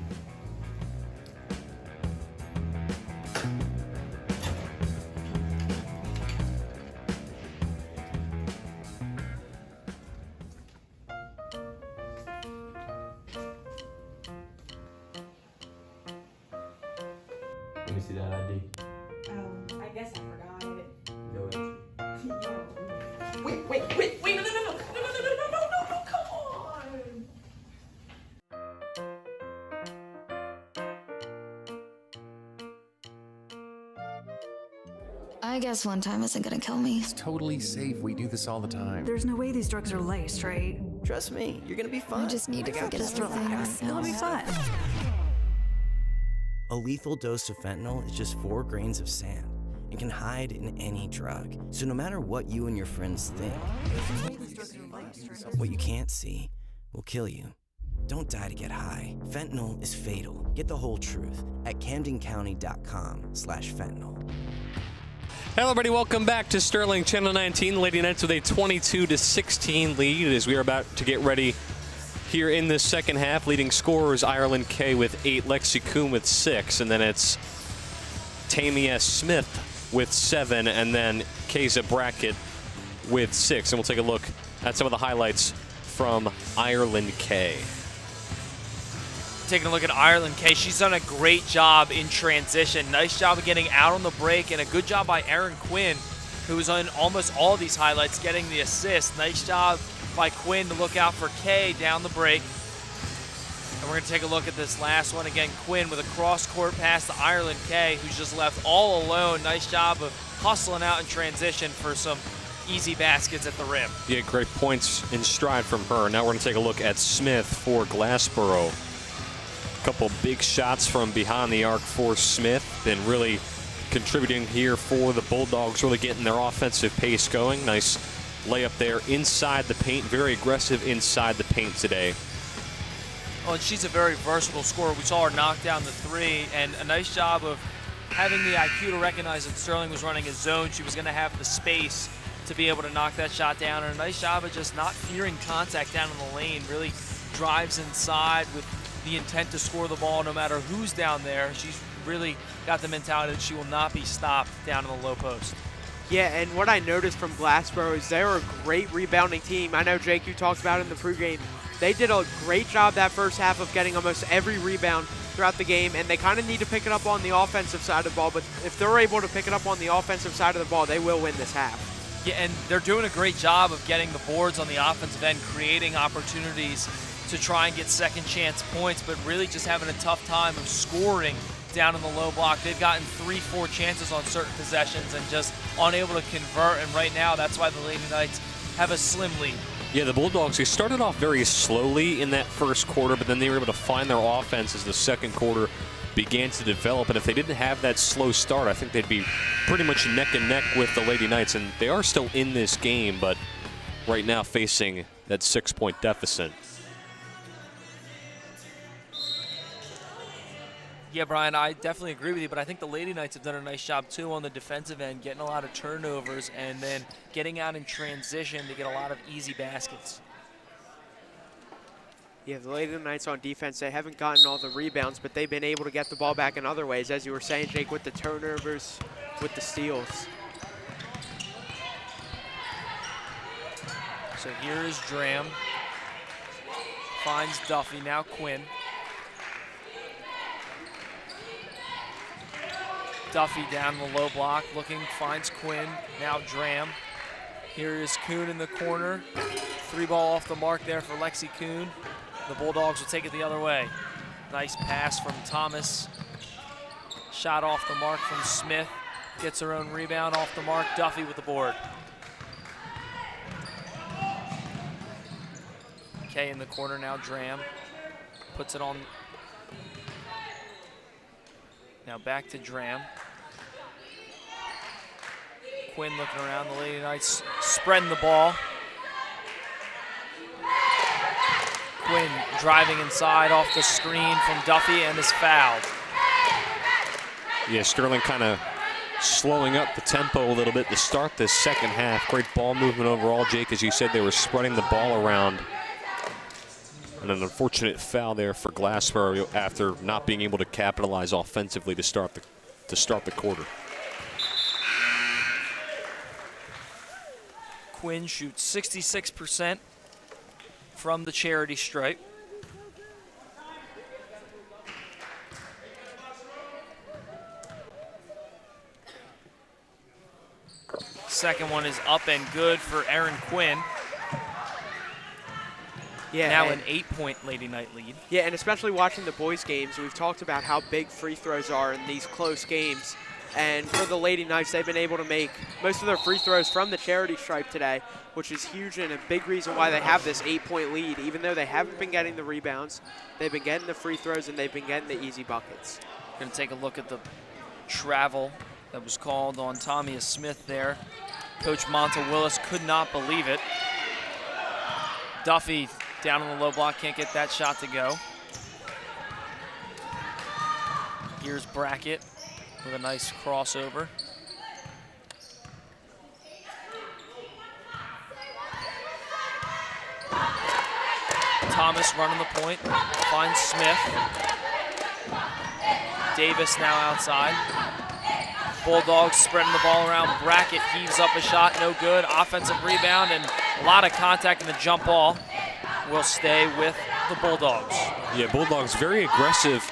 Let me see that ID. I guess I forgot it. No answer. Wait, no, come on! I guess one time isn't gonna kill me. It's totally safe. We do this all the time. There's no way these drugs are laced, right? Trust me, you're gonna be fine. I just need to forget everything. It'll be fun. A lethal dose of fentanyl is just 4 grains of sand and can hide in any drug. So no matter what you and your friends think, what you can't see will kill you. Don't die to get high. Fentanyl is fatal. Get the whole truth at CamdenCounty.com/fentanyl. Hello, everybody. Welcome back to Sterling Channel 19. Lady Knights with a 22-16 lead as we are about to get ready here in the second half. Leading scorers Ireland K with 8, Lexi Kuhn with 6, and then it's Tammy S. Smith with 7, and then Kaysa Brackett with 6. And we'll take a look at some of the highlights from Ireland K. Taking a look at Ireland K, she's done a great job in transition. Nice job of getting out on the break, and a good job by Erin Quinn, who was on almost all these highlights, getting the assist. Nice job by Quinn to look out for Kay down the break. And we're going to take a look at this last one. Again, Quinn with a cross-court pass to Ireland K, who's just left all alone. Nice job of hustling out in transition for some easy baskets at the rim. Yeah, great points in stride from her. Now we're going to take a look at Smith for Glassboro. Couple big shots from behind the arc for Smith. Been really contributing here for the Bulldogs, really getting their offensive pace going. Nice layup there inside the paint. Very aggressive inside the paint today. Oh, and she's a very versatile scorer. We saw her knock down the 3, and a nice job of having the IQ to recognize that Sterling was running a zone. She was going to have the space to be able to knock that shot down, and a nice job of just not fearing contact down in the lane. Really drives inside with the intent to score the ball no matter who's down there. She's really got the mentality that she will not be stopped down in the low post. Yeah, and what I noticed from Glassboro is they're a great rebounding team. I know, Jake, you talked about it in the pregame. They did a great job that first half of getting almost every rebound throughout the game, and they kind of need to pick it up on the offensive side of the ball, but if they're able to pick it up on the offensive side of the ball, they will win this half. Yeah, and they're doing a great job of getting the boards on the offensive end, creating opportunities to try and get second chance points, but really just having a tough time of scoring down in the low block. They've gotten 3-4 chances on certain possessions and just unable to convert, and right now that's why the Lady Knights have a slim lead. Yeah, the Bulldogs, they started off very slowly in that first quarter, but then they were able to find their offense as the second quarter began to develop, and if they didn't have that slow start, I think they'd be pretty much neck and neck with the Lady Knights, and they are still in this game, but right now facing that 6-point deficit. Yeah, Brian, I definitely agree with you, but I think the Lady Knights have done a nice job, too, on the defensive end, getting a lot of turnovers and then getting out in transition to get a lot of easy baskets. Yeah, the Lady Knights on defense, they haven't gotten all the rebounds, but they've been able to get the ball back in other ways, as you were saying, Jake, with the turnovers, with the steals. So here is Dram. Finds Duffy, now Quinn. Duffy down the low block, looking, finds Quinn, now Dram. Here is Kuhn in the corner. 3-ball off the mark there for Lexi Kuhn. The Bulldogs will take it the other way. Nice pass from Thomas. Shot off the mark from Smith. Gets her own rebound off the mark. Duffy with the board. Kay in the corner now, Dram. Puts it on. Now back to Dram. Quinn looking around, the Lady Knights spreading the ball. Quinn driving inside off the screen from Duffy and is fouled. Yeah, Sterling kind of slowing up the tempo a little bit to start this second half. Great ball movement overall, Jake. As you said, they were spreading the ball around. And an unfortunate foul there for Glassboro after not being able to capitalize offensively to start the quarter. Quinn shoots 66% from the charity stripe. Second one is up and good for Erin Quinn. Yeah, now an 8-point Lady Knight lead. Yeah, and especially watching the boys' games, we've talked about how big free throws are in these close games. And for the Lady Knights, they've been able to make most of their free throws from the charity stripe today, which is huge and a big reason why they have this 8-point lead. Even though they haven't been getting the rebounds, they've been getting the free throws and they've been getting the easy buckets. Going to take a look at the travel that was called on Tommy Smith there. Coach Monta Willis could not believe it. Duffy down on the low block, can't get that shot to go. Here's Brackett with a nice crossover. Thomas running the point, finds Smith. Davis now outside. Bulldogs spreading the ball around. Brackett heaves up a shot, no good. Offensive rebound and a lot of contact in the jump ball. Will stay with the Bulldogs. Yeah, Bulldogs very aggressive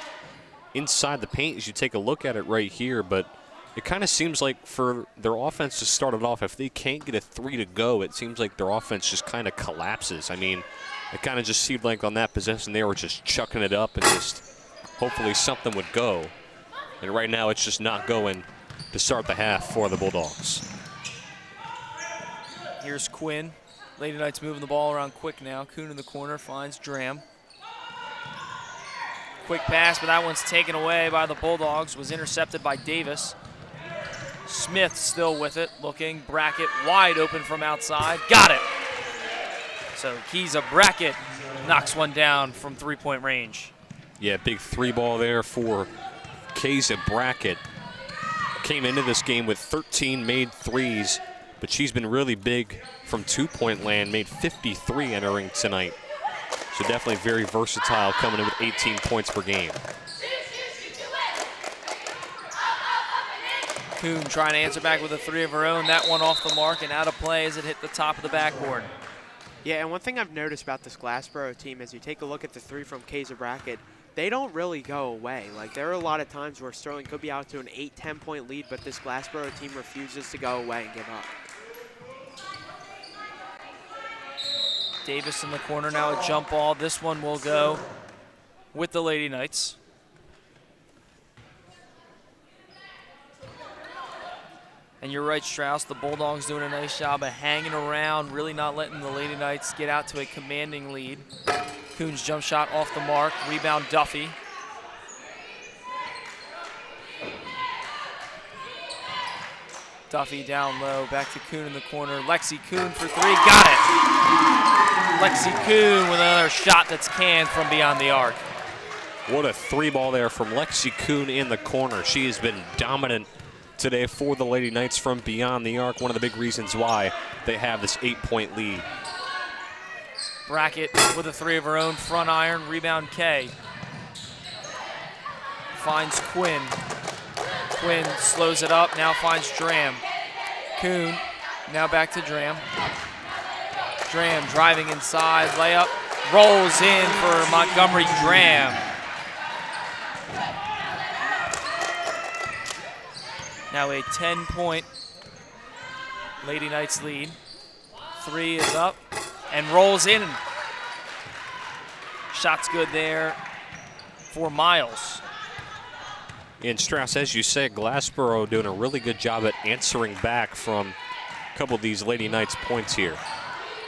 inside the paint as you take a look at it right here, but it kind of seems like for their offense to start it off, if they can't get a 3 to go, it seems like their offense just kind of collapses. I mean, it kind of just seemed like on that possession they were just chucking it up and just hopefully something would go. And right now it's just not going to start the half for the Bulldogs. Here's Quinn. Lady Knights moving the ball around quick now. Kuhn in the corner finds Dram. Quick pass, but that one's taken away by the Bulldogs. Was intercepted by Davis. Smith still with it, looking. Brackett wide open from outside. Got it. So Keysa Brackett knocks one down from 3-point range. Yeah, big 3 ball there for Keysa Brackett. Came into this game with 13 made threes, but she's been really big from 2-point land, made 53 entering tonight. So definitely very versatile, coming in with 18 points per game. Kuhn trying to answer back with a 3 of her own. That one off the mark and out of play as it hit the top of the backboard. Yeah, and one thing I've noticed about this Glassboro team is you take a look at the 3 from Keysa Brackett, they don't really go away. Like, there are a lot of times where Sterling could be out to an 8-10 point lead, but this Glassboro team refuses to go away and give up. Davis in the corner now, a jump ball. This one will go with the Lady Knights. And you're right, Strauss, the Bulldogs doing a nice job of hanging around, really not letting the Lady Knights get out to a commanding lead. Kuhn's jump shot off the mark, rebound Duffy. Duffy down low, back to Kuhn in the corner. Lexi Kuhn for 3, got it! Lexi Kuhn with another shot that's canned from beyond the arc. What a 3 ball there from Lexi Kuhn in the corner. She has been dominant today for the Lady Knights from beyond the arc. One of the big reasons why they have this 8-point lead. Brackett with a 3 of her own, front iron, rebound Kay. Finds Quinn. Quinn slows it up, now finds Dram. Kuhn, now back to Dram. Dram driving inside, layup, rolls in for Montgomery Dram. Now a 10-point Lady Knights lead. 3 is up and rolls in. Shot's good there for Miles. And Strauss, as you said, Glassboro doing a really good job at answering back from a couple of these Lady Knights points here.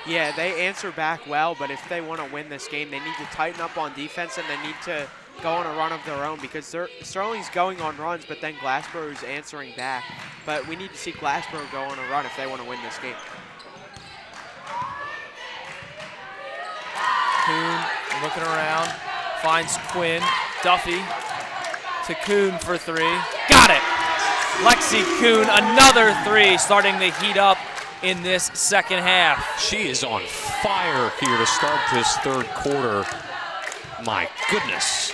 Yeah, they answer back well, but if they want to win this game, they need to tighten up on defense and they need to go on a run of their own because Sterling's going on runs, but then Glassboro's answering back. But we need to see Glassboro go on a run if they want to win this game. Kuhn looking around, finds Quinn. Duffy to Kuhn for 3. Got it! Lexi Kuhn, another 3, starting to heat up in this second half. She is on fire here to start this third quarter. My goodness.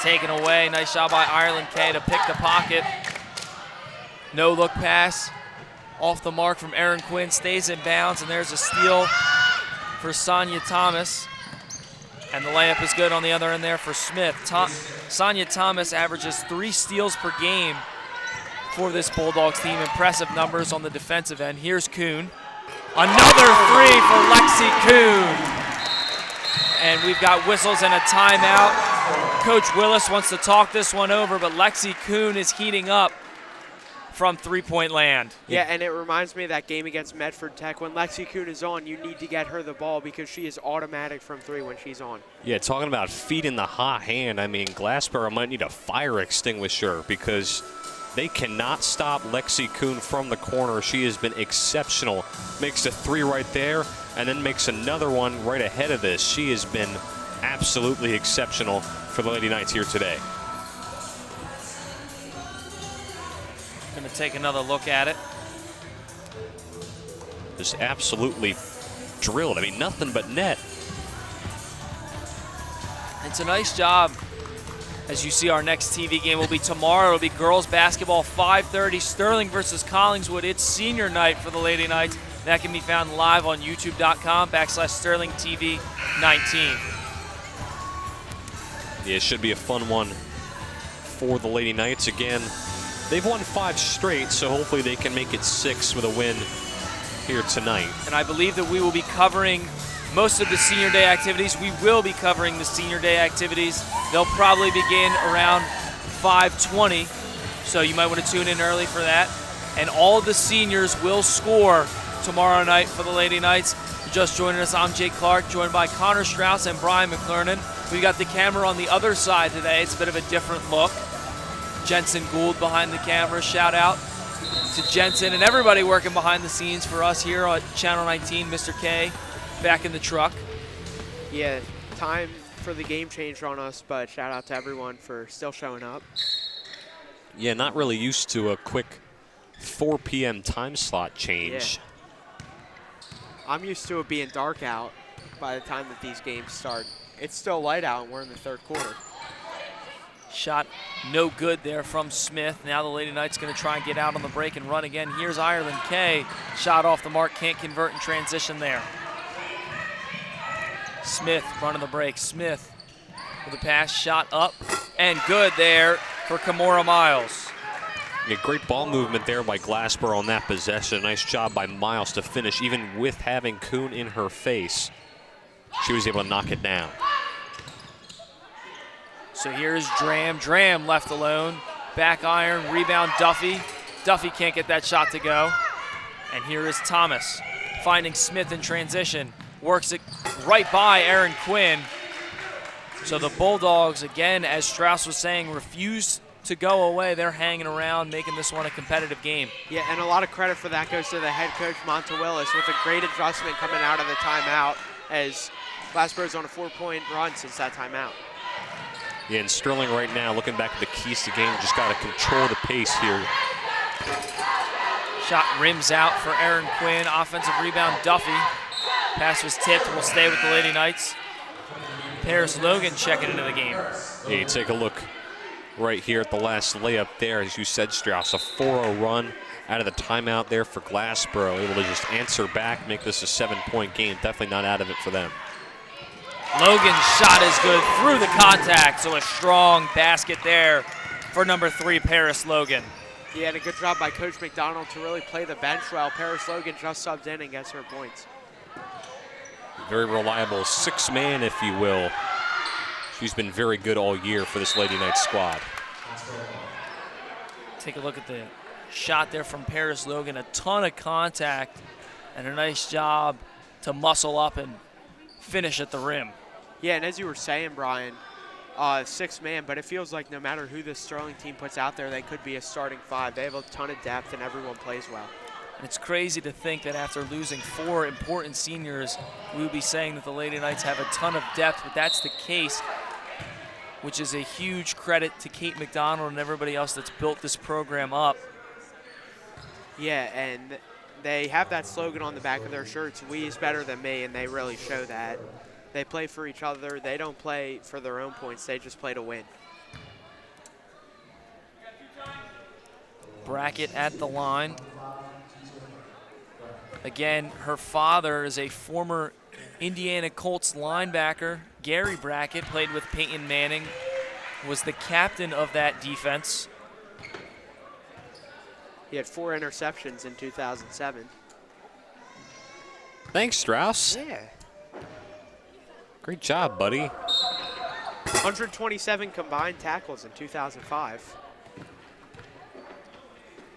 Taken away, nice job by Ireland Kay to pick the pocket. No look pass off the mark from Erin Quinn, stays in bounds, and there's a steal for Sonia Thomas. And the layup is good on the other end there for Smith. Sonia Thomas averages 3 steals per game for this Bulldogs team. Impressive numbers on the defensive end. Here's Kuhn. Another 3 for Lexi Kuhn. and we've got whistles and a timeout. Coach Willis wants to talk this one over, but Lexi Kuhn is heating up from three-point land. Yeah, and it reminds me of that game against Medford Tech. When Lexi Kuhn is on, you need to get her the ball because she is automatic from three when she's on. Yeah, talking about feet in the hot hand, I mean, Glassboro might need a fire extinguisher because they cannot stop Lexi Kuhn from the corner. She has been exceptional. Makes a three right there, and then makes another one right ahead of this. She has been absolutely exceptional for the Lady Knights here today. Going to take another look at it. Just absolutely drilled. I mean, nothing but net. It's a nice job. As you see, our next TV game will be tomorrow. It'll be girls basketball, 5:30, Sterling versus Collingswood. It's senior night for the Lady Knights. That can be found live on youtube.com/SterlingTV19. Yeah, it should be a fun one for the Lady Knights. Again, they've won 5 straight, so hopefully they can make it 6 with a win here tonight. And I believe that we will be covering most of the senior day activities. We will be covering the senior day activities. They'll probably begin around 5:20, so you might want to tune in early for that. And all of the seniors will score tomorrow night for the Lady Knights. Just joining us, I'm Jake Clark, joined by Connor Strauss and Brian McClernand. We got the camera on the other side today. It's a bit of a different look. Jensen Gould behind the camera. Shout out to Jensen and everybody working behind the scenes for us here on Channel 19. Mr. K back in the truck. Yeah, time for the game changed on us, but shout out to everyone for still showing up. Yeah, not really used to a quick 4 p.m. time slot change. Yeah. I'm used to it being dark out by the time that these games start. It's still light out and we're in the third quarter. Shot no good there from Smith. Now the Lady Knights going to try and get out on the break and run again. Here's Ireland Kay. Shot off the mark, can't convert in transition there. Smith running the break. Smith with a pass, shot up, and good there for Kimora Miles. Yeah, great ball movement there by Glassboro on that possession. Nice job by Miles to finish, even with having Kuhn in her face. She was able to knock it down. So here's Dram. Dram left alone. Back iron, rebound Duffy. Duffy can't get that shot to go. And here is Thomas finding Smith in transition. Works it right by Aaron Quinn. So the Bulldogs, again, as Strauss was saying, refuse to go away. They're hanging around, making this one a competitive game. Yeah, and a lot of credit for that goes to the head coach, Monta Willis, with a great adjustment coming out of the timeout as Glassboro's on a 4-point run since that timeout. Yeah, and Sterling right now, looking back at the keys to game, just got to control the pace here. Shot rims out for Aaron Quinn. Offensive rebound, Duffy. Pass was tipped. Will stay with the Lady Knights. Paris Logan checking into the game. Yeah, you take a look right here at the last layup there. As you said, Strauss, a 4-0 run out of the timeout there for Glassboro. Able to just answer back, make this a 7-point game. Definitely not out of it for them. Logan's shot is good through the contact, so a strong basket there for number 3, Paris Logan. He had a good job by Coach McDonald to really play the bench well. Paris Logan just subbed in and gets her points. Very reliable 6-man, if you will. She's been very good all year for this Lady Knights squad. Take a look at the shot there from Paris Logan. A ton of contact and a nice job to muscle up and finish at the rim. Yeah, and as you were saying, Brian, 6-man, but it feels like no matter who this Sterling team puts out there, they could be a starting 5. They have a ton of depth and everyone plays well. And it's crazy to think that after losing 4 important seniors, we would be saying that the Lady Knights have a ton of depth, but that's the case, which is a huge credit to Kate McDonald and everybody else that's built this program up. Yeah, and they have that slogan on the back of their shirts, "We is better than me," and they really show that. They play for each other. They don't play for their own points. They just play to win. Brackett at the line. Again, her father is a former Indiana Colts linebacker. Gary Brackett played with Peyton Manning, was the captain of that defense. He had 4 interceptions in 2007. Thanks, Strauss. Yeah. Great job, buddy. 127 combined tackles in 2005.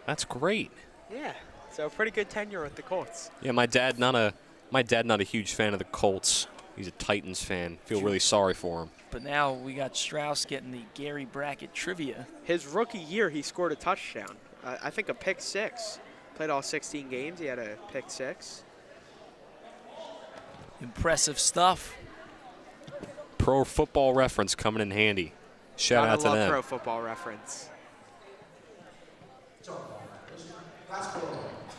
That's great. Yeah, so pretty good tenure with the Colts. Yeah, my dad not a huge fan of the Colts. He's a Titans fan. Feel really sorry for him. But now we got Strauss getting the Gary Brackett trivia. His rookie year, he scored a touchdown. I think a pick 6. Played all 16 games. He had a pick 6. Impressive stuff. Pro Football Reference coming in handy. Shout out to them. Pro Football Reference.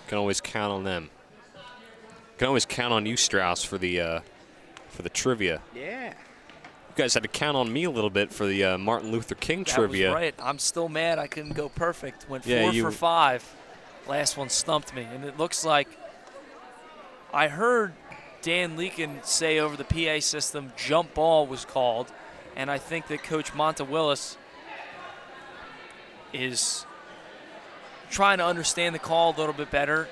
Can always count on them. Can always count on you, Strauss, for the trivia. Yeah. You guys had to count on me a little bit for the Martin Luther King trivia. That was right. I'm still mad I couldn't go perfect. Went 4 for 5. Last one stumped me. And it looks like I heard Dan Leakin say over the PA system jump ball was called. And I think that Coach Monta Willis is trying to understand the call a little bit better,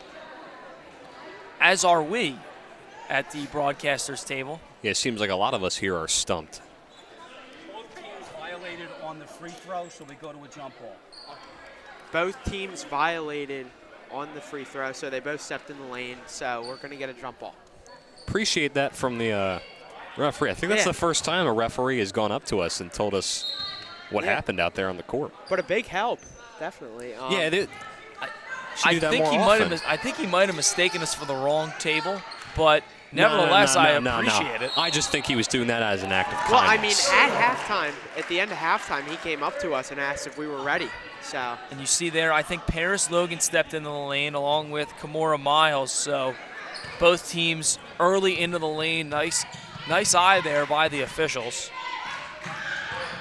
as are we at the broadcasters table. Yeah, it seems like a lot of us here are stumped. Both teams violated on the free throw, so we go to a jump ball. Both teams violated on the free throw, so they both stepped in the lane, so we're going to get a jump ball. Appreciate that from the referee. I think that's the first time a referee has gone up to us and told us what happened out there on the court. But a big help, definitely. I think he might have mistaken us for the wrong table, but nevertheless, I appreciate it. I just think he was doing that as an act of kindness. Well, I mean, at halftime, at the end of halftime, he came up to us and asked if we were ready. So. And you see there, I think Paris Logan stepped into the lane along with Kimora Miles. So both teams early into the lane. Nice eye there by the officials.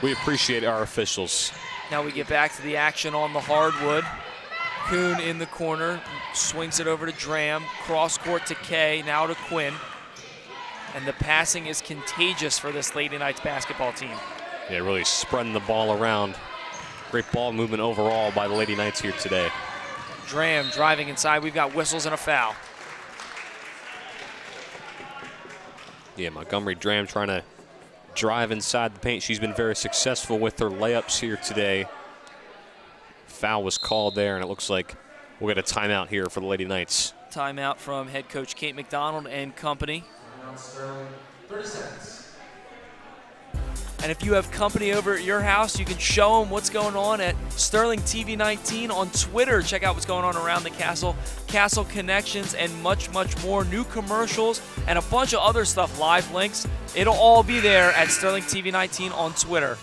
We appreciate our officials. Now we get back to the action on the hardwood. Kuhn in the corner, swings it over to Dram, cross court to Kay, now to Quinn. And the passing is contagious for this Lady Knights basketball team. Yeah, really spreading the ball around. Great ball movement overall by the Lady Knights here today. Dram driving inside. We've got whistles and a foul. Yeah, Montgomery Dram trying to drive inside the paint. She's been very successful with her layups here today. Foul was called there, and it looks like we'll get a timeout here for the Lady Knights. Timeout from head coach Kate McDonald and company. 30 seconds. And if you have company over at your house, you can show them what's going on at Sterling TV 19 on Twitter. Check out what's going on around the castle, castle connections, and much, much more. New commercials and a bunch of other stuff, live links. It'll all be there at Sterling TV 19 on Twitter.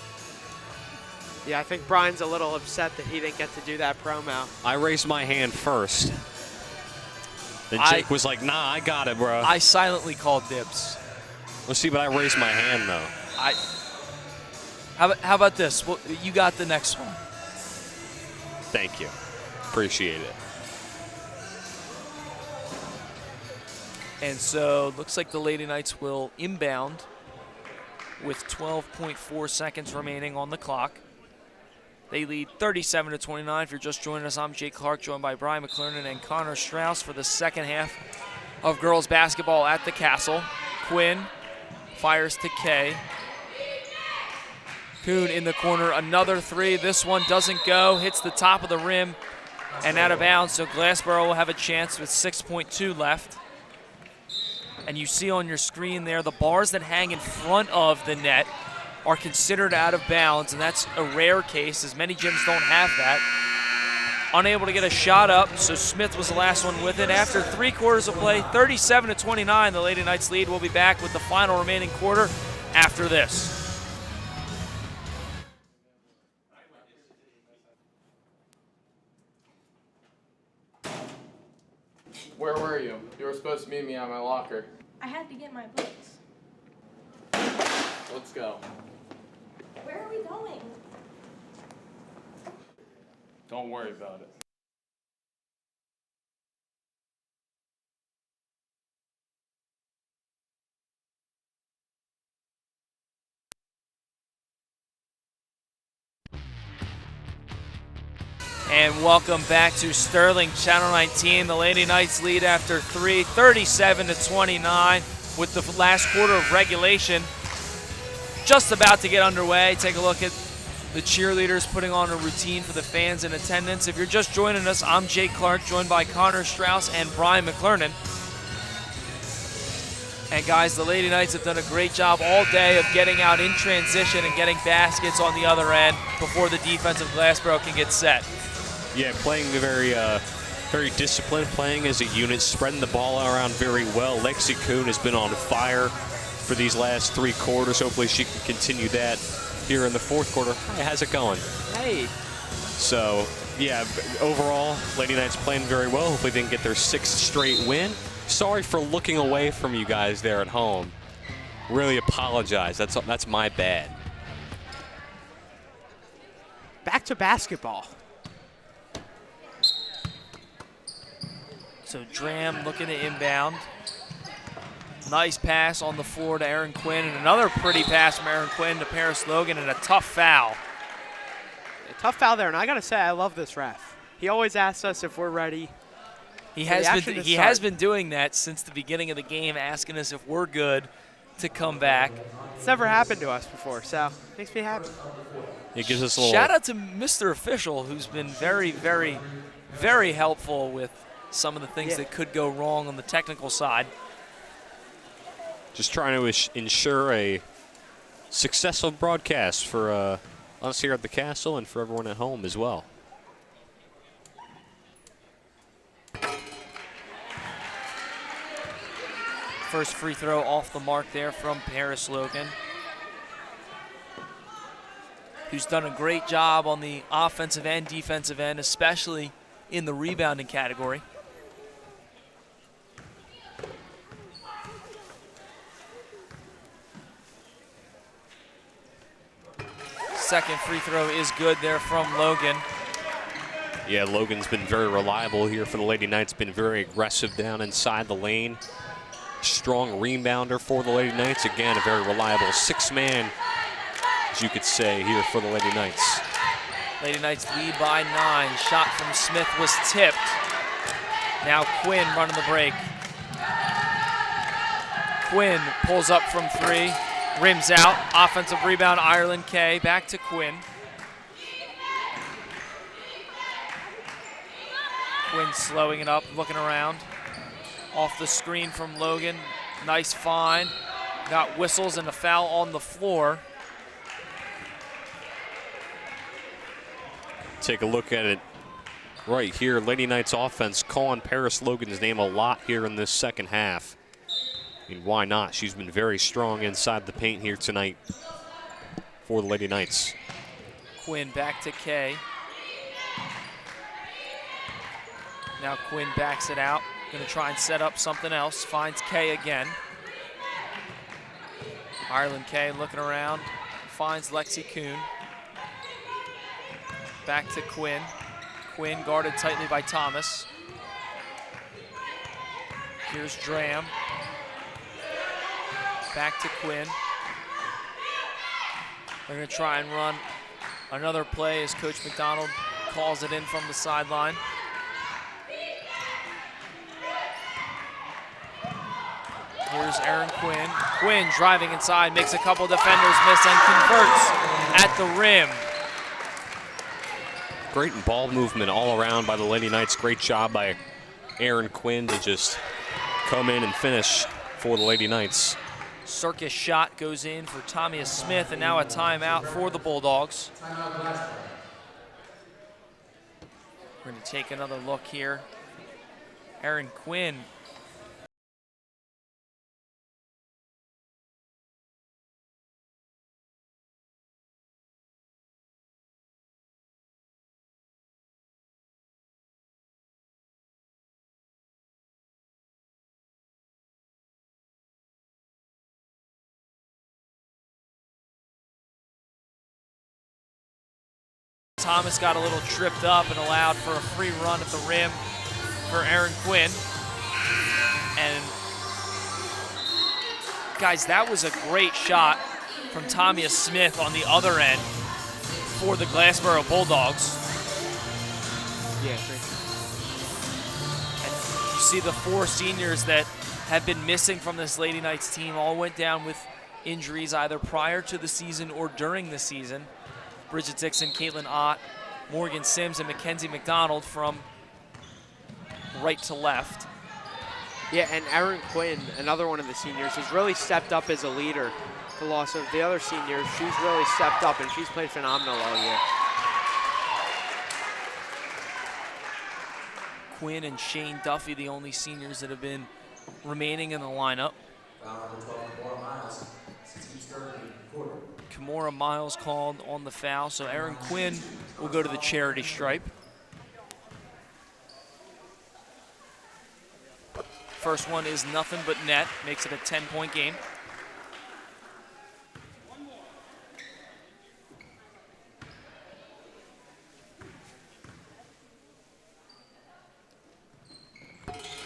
Yeah, I think Brian's a little upset that he didn't get to do that promo. I raised my hand first. Then Jake was like, nah, I got it, bro. I silently called dibs. Well, see, but I raised my hand, though. How about this? Well, you got the next one. Thank you. Appreciate it. And so looks like the Lady Knights will inbound with 12.4 seconds remaining on the clock. They lead 37-29. If you're just joining us, I'm Jake Clark, joined by Brian McClernand and Connor Strauss for the second half of girls basketball at the Castle. Quinn fires to Kay. Kuhn in the corner, another three. This one doesn't go, hits the top of the rim and out of bounds. So Glassboro will have a chance with 6.2 left. And you see on your screen there, the bars that hang in front of the net are considered out of bounds, and that's a rare case, as many gyms don't have that. Unable to get a shot up, so Smith was the last one with it. After 3 quarters of play, 37-29, the Lady Knights lead. We'll be back with the final remaining quarter after this. Where were you? You were supposed to meet me at my locker. I had to get my books. Let's go. Where are we going? Don't worry about it. And welcome back to Sterling Channel 19. The Lady Knights lead after 3, 37-29, with the last quarter of regulation just about to get underway. Take a look at the cheerleaders putting on a routine for the fans in attendance. If you're just joining us, I'm Jake Clark, joined by Connor Strauss and Brian McClernand. And guys, the Lady Knights have done a great job all day of getting out in transition and getting baskets on the other end before the defense of Glassboro can get set. Yeah, playing very disciplined, playing as a unit, spreading the ball around very well. Lexi Kuhn has been on fire for these last 3 quarters. Hopefully she can continue that here in the 4th quarter. Hey, how's it going? Hey. So, yeah, overall, Lady Knights playing very well. Hopefully they can get their 6th straight win. Sorry for looking away from you guys there at home. Really apologize. That's my bad. Back to basketball. So Dram looking to inbound. Nice pass on the floor to Aaron Quinn, and another pretty pass from Aaron Quinn to Paris Logan, and a tough foul. A tough foul there, and I gotta say, I love this ref. He always asks us if we're ready. He has been doing that since the beginning of the game, asking us if we're good to come back. It's never happened to us before, so makes me happy. It gives us a little shout out to Mr. Official, who's been very, very, very helpful with some of the things that could go wrong on the technical side. Just trying to ensure a successful broadcast for us here at the Castle and for everyone at home as well. First free throw off the mark there from Paris Logan, who's done a great job on the offensive and defensive end, especially in the rebounding category. Second free throw is good there from Logan. Yeah, Logan's been very reliable here for the Lady Knights, been very aggressive down inside the lane. Strong rebounder for the Lady Knights. Again, a very reliable 6-man, as you could say, here for the Lady Knights. Lady Knights lead by 9. Shot from Smith was tipped. Now Quinn running the break. Quinn pulls up from 3. Rims out. Offensive rebound, Ireland K. Back to Quinn. Quinn slowing it up, looking around. Off the screen from Logan. Nice find. Got whistles and a foul on the floor. Take a look at it right here. Lady Knights offense calling Paris Logan's name a lot here in this second half. I mean, why not? She's been very strong inside the paint here tonight for the Lady Knights. Quinn back to K. Now Quinn backs it out. Gonna try and set up something else. Finds K again. Ireland K looking around. Finds Lexi Kuhn. Back to Quinn. Quinn guarded tightly by Thomas. Here's Dram. Back to Quinn. They're gonna try and run another play as Coach McDonald calls it in from the sideline. Here's Aaron Quinn. Quinn driving inside, makes a couple defenders miss and converts at the rim. Great ball movement all around by the Lady Knights. Great job by Aaron Quinn to just come in and finish for the Lady Knights. Circus shot goes in for Tamia Smith, and now a timeout for the Bulldogs. We're going to take another look here. Aaron Quinn Thomas got a little tripped up and allowed for a free run at the rim for Aaron Quinn. And guys, that was a great shot from Tamia Smith on the other end for the Glassboro Bulldogs. Yeah, great. And you see the 4 seniors that have been missing from this Lady Knights team all went down with injuries either prior to the season or during the season. Bridget Dixon, Caitlin Ott, Morgan Sims, and Mackenzie McDonald from right to left. Yeah, and Erin Quinn, another one of the seniors, has really stepped up as a leader. The loss of the other seniors, she's really stepped up, and she's played phenomenal all year. Quinn and Shane Duffy, the only seniors that have been remaining in the lineup. Kimora Miles called on the foul, so Erin Quinn will go to the charity stripe. First one is nothing but net, makes it a 10-point game.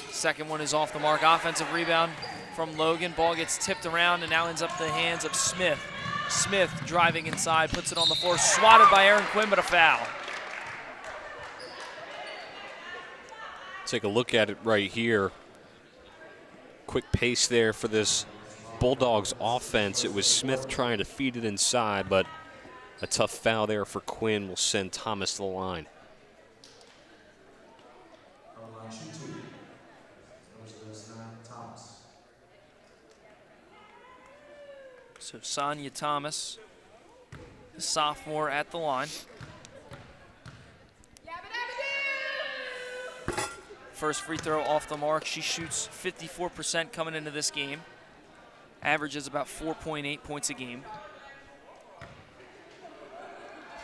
Second one is off the mark. Offensive rebound from Logan. Ball gets tipped around and now ends up in the hands of Smith. Smith driving inside, puts it on the floor, swatted by Erin Quinn, but a foul. Take a look at it right here. Quick pace there for this Bulldogs offense. It was Smith trying to feed it inside, but a tough foul there for Quinn will send Thomas to the line. So Sonia Thomas, the sophomore, at the line. First free throw off the mark. She shoots 54% coming into this game. Averages about 4.8 points a game.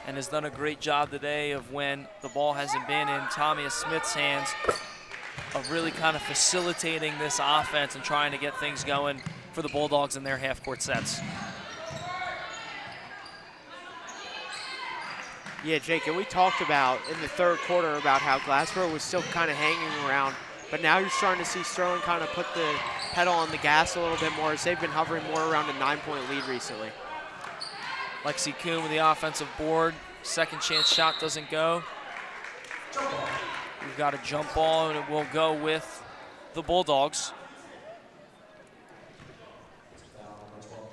And has done a great job today of, when the ball hasn't been in Tamia Smith's hands, of really kind of facilitating this offense and trying to get things going for the Bulldogs in their half-court sets. Yeah, Jake, and we talked about in the third quarter about how Glassboro was still kind of hanging around, but now you're starting to see Sterling kind of put the pedal on the gas a little bit more, as they've been hovering more around a 9-point lead recently. Lexi Kuhn with the offensive board. Second chance shot doesn't go. We've got a jump ball, and it will go with the Bulldogs.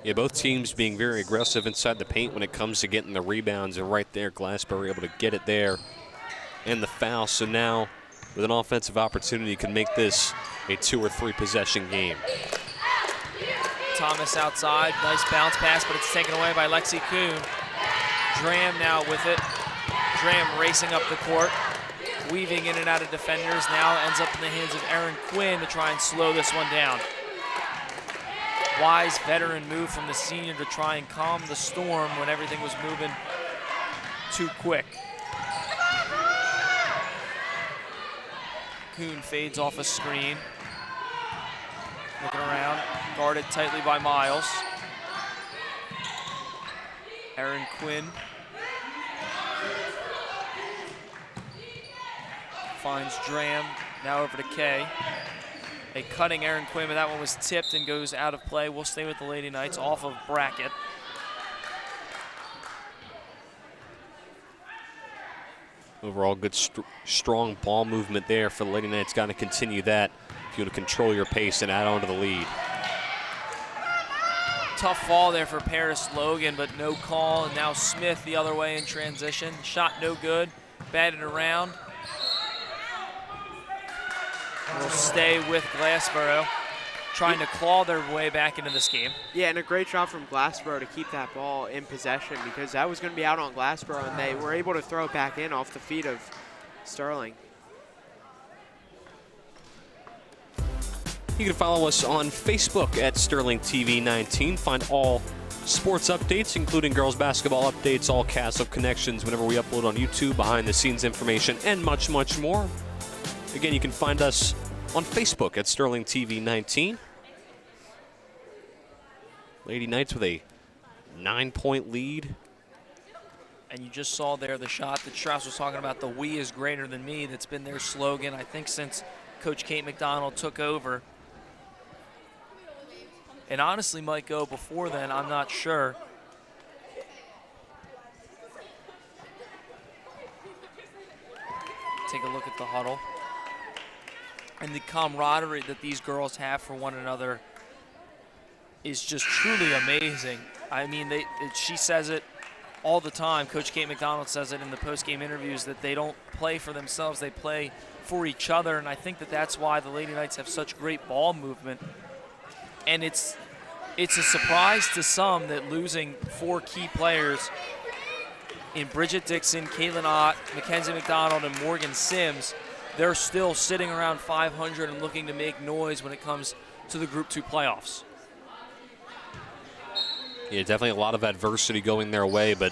Yeah, both teams being very aggressive inside the paint when it comes to getting the rebounds, and right there, Glassboro able to get it there and the foul. So now, with an offensive opportunity, can make this a 2 or 3 possession game. Thomas outside, nice bounce pass, but it's taken away by Lexi Kuhn. Dram now with it. Dram racing up the court, weaving in and out of defenders. Now ends up in the hands of Erin Quinn to try and slow this one down. Wise veteran move from the senior to try and calm the storm when everything was moving too quick. Kuhn fades off a screen. Looking around, guarded tightly by Miles. Erin Quinn finds Dram, now over to Kay. A cutting Erin Quinn, but that one was tipped and goes out of play. We'll stay with the Lady Knights off of bracket. Overall, good, strong ball movement there for the Lady Knights. Got to continue that if you want to control your pace and add on to the lead. Tough fall there for Paris Logan, but no call. And now Smith the other way in transition. Shot no good, batted around. Will stay with Glassboro, trying to claw their way back into this game. Yeah, and a great job from Glassboro to keep that ball in possession, because that was going to be out on Glassboro, and they were able to throw it back in off the feet of Sterling. You can follow us on Facebook at Sterling TV 19. Find all sports updates, including girls basketball updates, all Castle connections whenever we upload on YouTube, behind the scenes information, and much, much more. Again, you can find us on Facebook at Sterling TV 19. Lady Knights with a 9-point lead. And you just saw there the shot that Strauss was talking about, the "we is greater than me." That's been their slogan, I think, since Coach Kate McDonald took over. And honestly might go before then, I'm not sure. Take a look at the huddle. And the camaraderie that these girls have for one another is just truly amazing. I mean, she says it all the time. Coach Kate McDonald says it in the post-game interviews that they don't play for themselves, they play for each other, and I think that that's why the Lady Knights have such great ball movement. And it's a surprise to some that losing 4 key players in Bridget Dixon, Caitlin Ott, Mackenzie McDonald, and Morgan Sims, they're still sitting around 500 and looking to make noise when it comes to the Group 2 playoffs. Yeah, definitely a lot of adversity going their way, but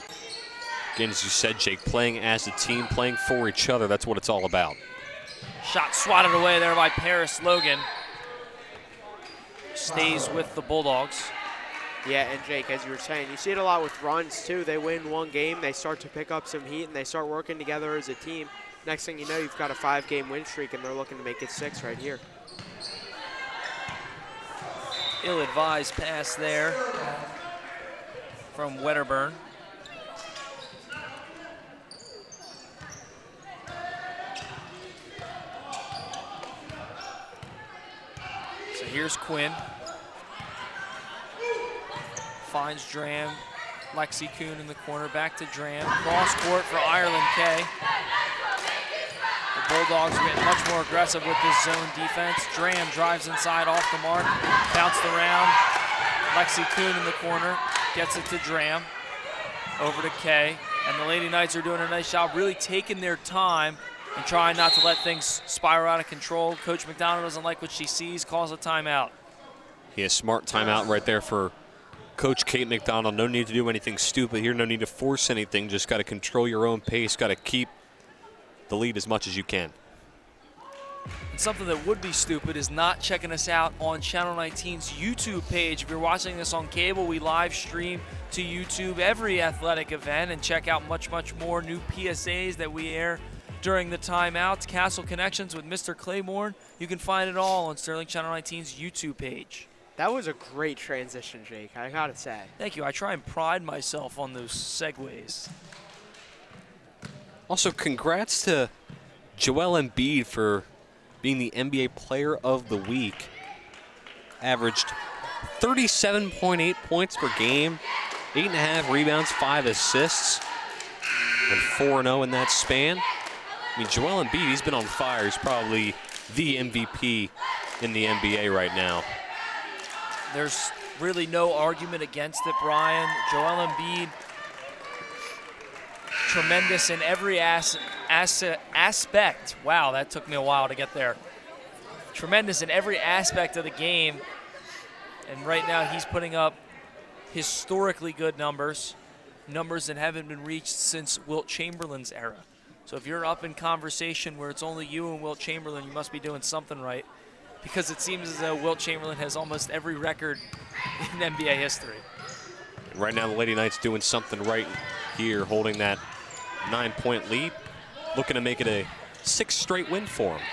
again, as you said, Jake, playing as a team, playing for each other, that's what it's all about. Shot swatted away there by Paris Logan. Stays with the Bulldogs. Yeah, and Jake, as you were saying, you see it a lot with runs too. They win one game, they start to pick up some heat, and they start working together as a team. Next thing you know, you've got a 5-game win streak, and they're looking to make it 6 right here. Ill-advised pass there from Wedderburn. So here's Quinn. Finds Dram. Lexi Kuhn in the corner, back to Dram. Cross court for Ireland K. The Bulldogs are getting much more aggressive with this zone defense. Dram drives inside off the mark, bounced around. Lexi Kuhn in the corner, gets it to Dram. Over to K, and the Lady Knights are doing a nice job really taking their time and trying not to let things spiral out of control. Coach McDonald doesn't like what she sees, calls a timeout. Yeah, smart timeout right there for Coach Kate McDonald. No need to do anything stupid here, no need to force anything, just got to control your own pace, got to keep the lead as much as you can. And something that would be stupid is not checking us out on Channel 19's YouTube page. If you're watching this on cable, we live stream to YouTube every athletic event and check out much, much more new PSAs that we air during the timeouts. Castle Connections with Mr. Claiborne. You can find it all on Sterling Channel 19's YouTube page. That was a great transition, Jake, I gotta say. Thank you. I try and pride myself on those segues. Also, congrats to Joel Embiid for being the NBA Player of the Week. Averaged 37.8 points per game, 8.5 rebounds, 5 assists, and 4-0 in that span. I mean, Joel Embiid, he's been on fire. He's probably the MVP in the NBA right now. There's really no argument against it, Brian. Joel Embiid, tremendous in every aspect. Wow, that took me a while to get there. Tremendous in every aspect of the game. And right now he's putting up historically good numbers, numbers that haven't been reached since Wilt Chamberlain's era. So if you're up in conversation where it's only you and Wilt Chamberlain, you must be doing something right, because it seems as though Wilt Chamberlain has almost every record in NBA history. Right now the Lady Knights doing something right here, holding that 9-point lead, looking to make it a 6th straight win for them.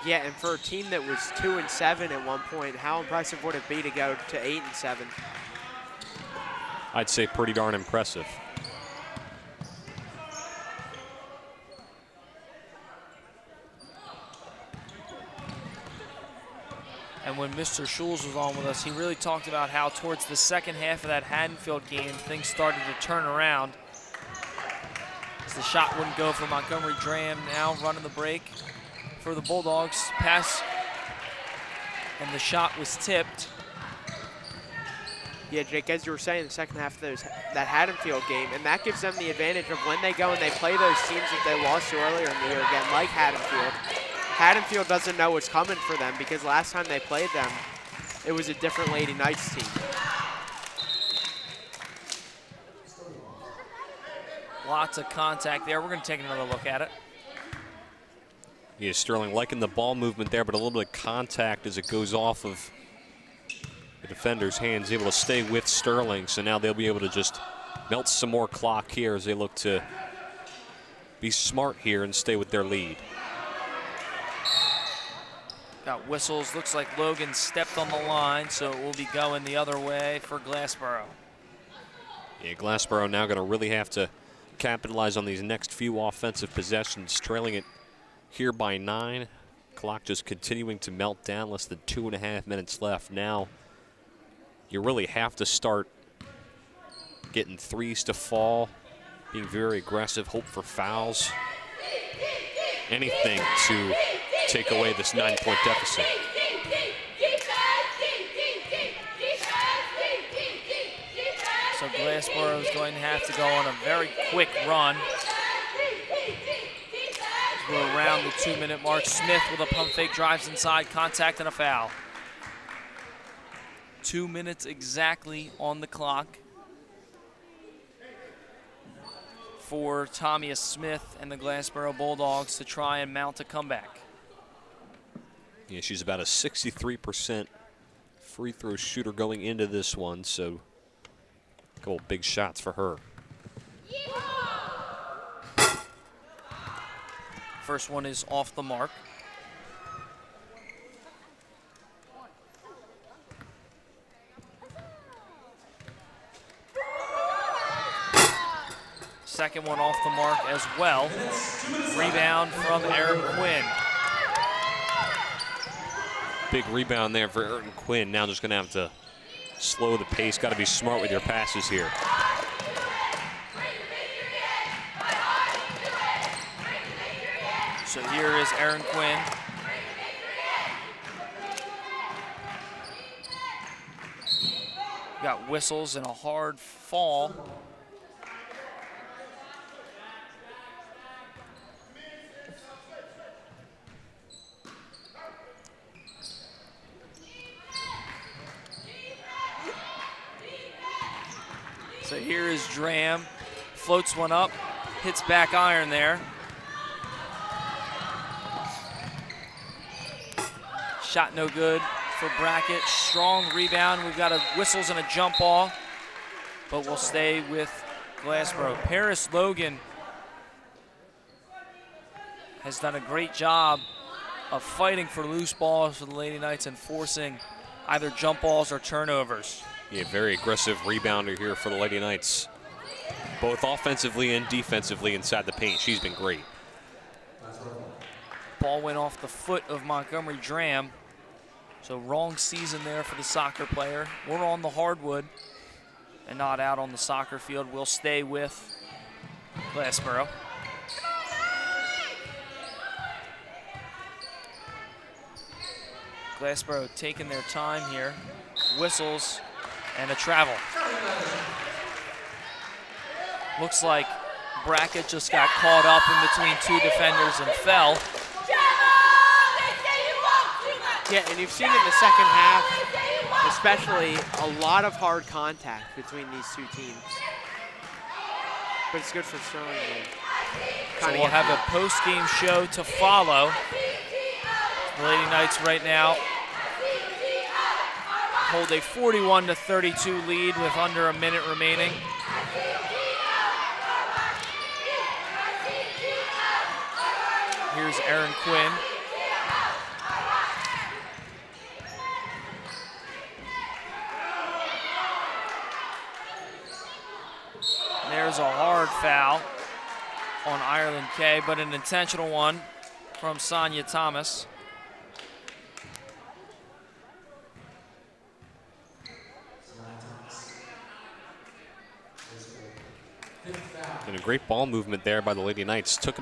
Yeah, and for a team that was 2-7 at one point, how impressive would it be to go to 8-7? I'd say pretty darn impressive. And when Mr. Schulz was on with us, he really talked about how towards the second half of that Haddonfield game, things started to turn around. As the shot wouldn't go for Montgomery Dram, now running the break for the Bulldogs. Pass, and the shot was tipped. Yeah, Jake, as you were saying, the second half of that Haddonfield game, and that gives them the advantage of when they go and they play those teams that they lost to earlier in the year again, like Haddonfield. Haddonfield doesn't know what's coming for them because last time they played them, it was a different Lady Knights team. Lots of contact there. We're going to take another look at it. Yeah, Sterling liking the ball movement there, but a little bit of contact as it goes off of the defender's hands, able to stay with Sterling. So now they'll be able to just melt some more clock here as they look to be smart here and stay with their lead. Got whistles. Looks like Logan stepped on the line, so it will be going the other way for Glassboro. Yeah, Glassboro now going to really have to capitalize on these next few offensive possessions, trailing it here by 9. Clock just continuing to melt down, less than 2.5 minutes left. Now you really have to start getting threes to fall, being very aggressive, hope for fouls, anything to take away this 9-point deficit. So Glassboro is going to have to go on a very quick run. We're around the 2-minute mark. Smith with a pump fake, drives inside, contact and a foul. 2 minutes exactly on the clock for Tamia Smith and the Glassboro Bulldogs to try and mount a comeback. Yeah, she's about a 63% free throw shooter going into this one, so a couple big shots for her. First one is off the mark. Second one off the mark as well. Rebound from Erin Quinn. Big rebound there for Erin Quinn. Now just going to have to slow the pace. Got to be smart with your passes here. So here is Erin Quinn. Got whistles and a hard fall. So here is Dram, floats one up, hits back iron there. Shot no good for Brackett. Strong rebound. We've got a whistles and a jump ball, but we'll stay with Glassboro. Paris Logan has done a great job of fighting for loose balls for the Lady Knights and forcing either jump balls or turnovers. Yeah, very aggressive rebounder here for the Lady Knights, both offensively and defensively inside the paint. She's been great. Ball went off the foot of Montgomery Dram. So wrong season there for the soccer player. We're on the hardwood and not out on the soccer field. We'll stay with Glassboro. Glassboro taking their time here. Whistles and a travel. Looks like Brackett just got caught up in between two defenders and fell. Yeah, and you've seen in the second half, especially, a lot of hard contact between these two teams. But it's good for Sterling. So we'll have a post-game show to follow. The Lady Knights right now hold a 41-32 lead with under a minute remaining. Here's Erin Quinn. There's a hard foul on Ireland K, but an intentional one from Sonia Thomas. And a great ball movement there by the Lady Knights. Took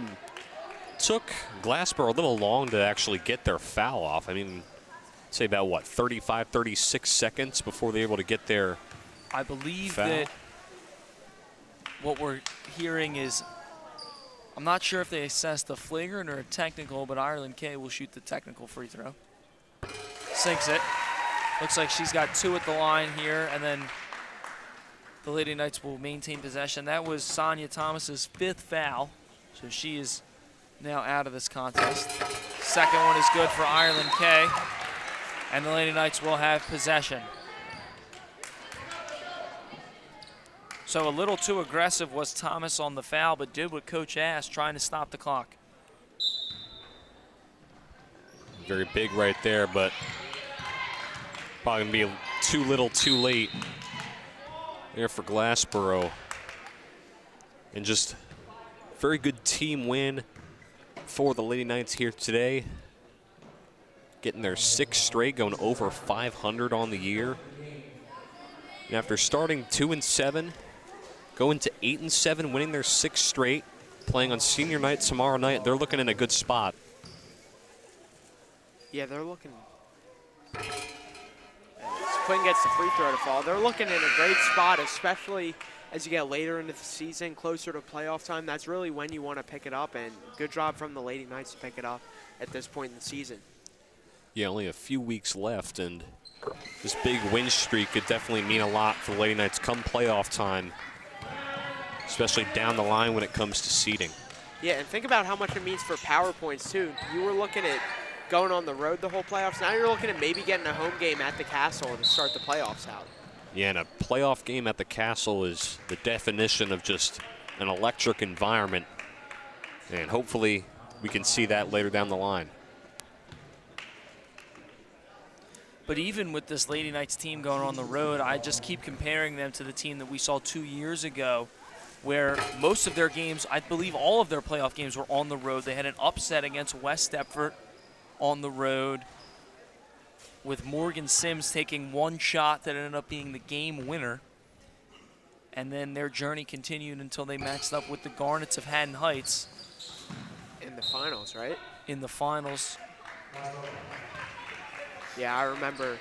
Glassboro a little long to actually get their foul off. I mean, say about what, 35, 36 seconds before they're able to get their I believe foul. That what we're hearing is, I'm not sure if they assessed a flagrant or a technical, but Ireland K will shoot the technical free throw. Sinks it. Looks like she's got two at the line here, and then the Lady Knights will maintain possession. That was Sonia Thomas's 5th foul, so she is now out of this contest. Second one is good for Ireland K, and the Lady Knights will have possession. So a little too aggressive was Thomas on the foul, but did what Coach asked, trying to stop the clock. very big right there, but probably gonna be too little too late there for Glassboro. And just very good team win for the Lady Knights here today. Getting their 6th straight, going over 500 on the year. And after starting 2-7, going to 8-7, winning their 6th straight, playing on senior night tomorrow night, they're looking in a good spot. Yeah, they're looking. Quinn gets the free throw to fall. They're looking in a great spot, especially as you get later into the season, closer to playoff time. That's really when you want to pick it up, and good job from the Lady Knights to pick it up at this point in the season. Yeah, only a few weeks left, and this big win streak could definitely mean a lot for the Lady Knights come playoff time, especially down the line when it comes to seeding. Yeah, and think about how much it means for power points, too. You were looking at going on the road the whole playoffs. Now you're looking at maybe getting a home game at the Castle to start the playoffs out. Yeah, and a playoff game at the Castle is the definition of just an electric environment, and hopefully we can see that later down the line. But even with this Lady Knights team going on the road, I just keep comparing them to the team that we saw 2 years ago, where most of their games, I believe all of their playoff games were on the road. They had an upset against West Deptford on the road, with Morgan Sims taking one shot that ended up being the game winner. And then their journey continued until they matched up with the Garnets of Haddon Heights. In the finals, right? In the finals. Yeah, I remember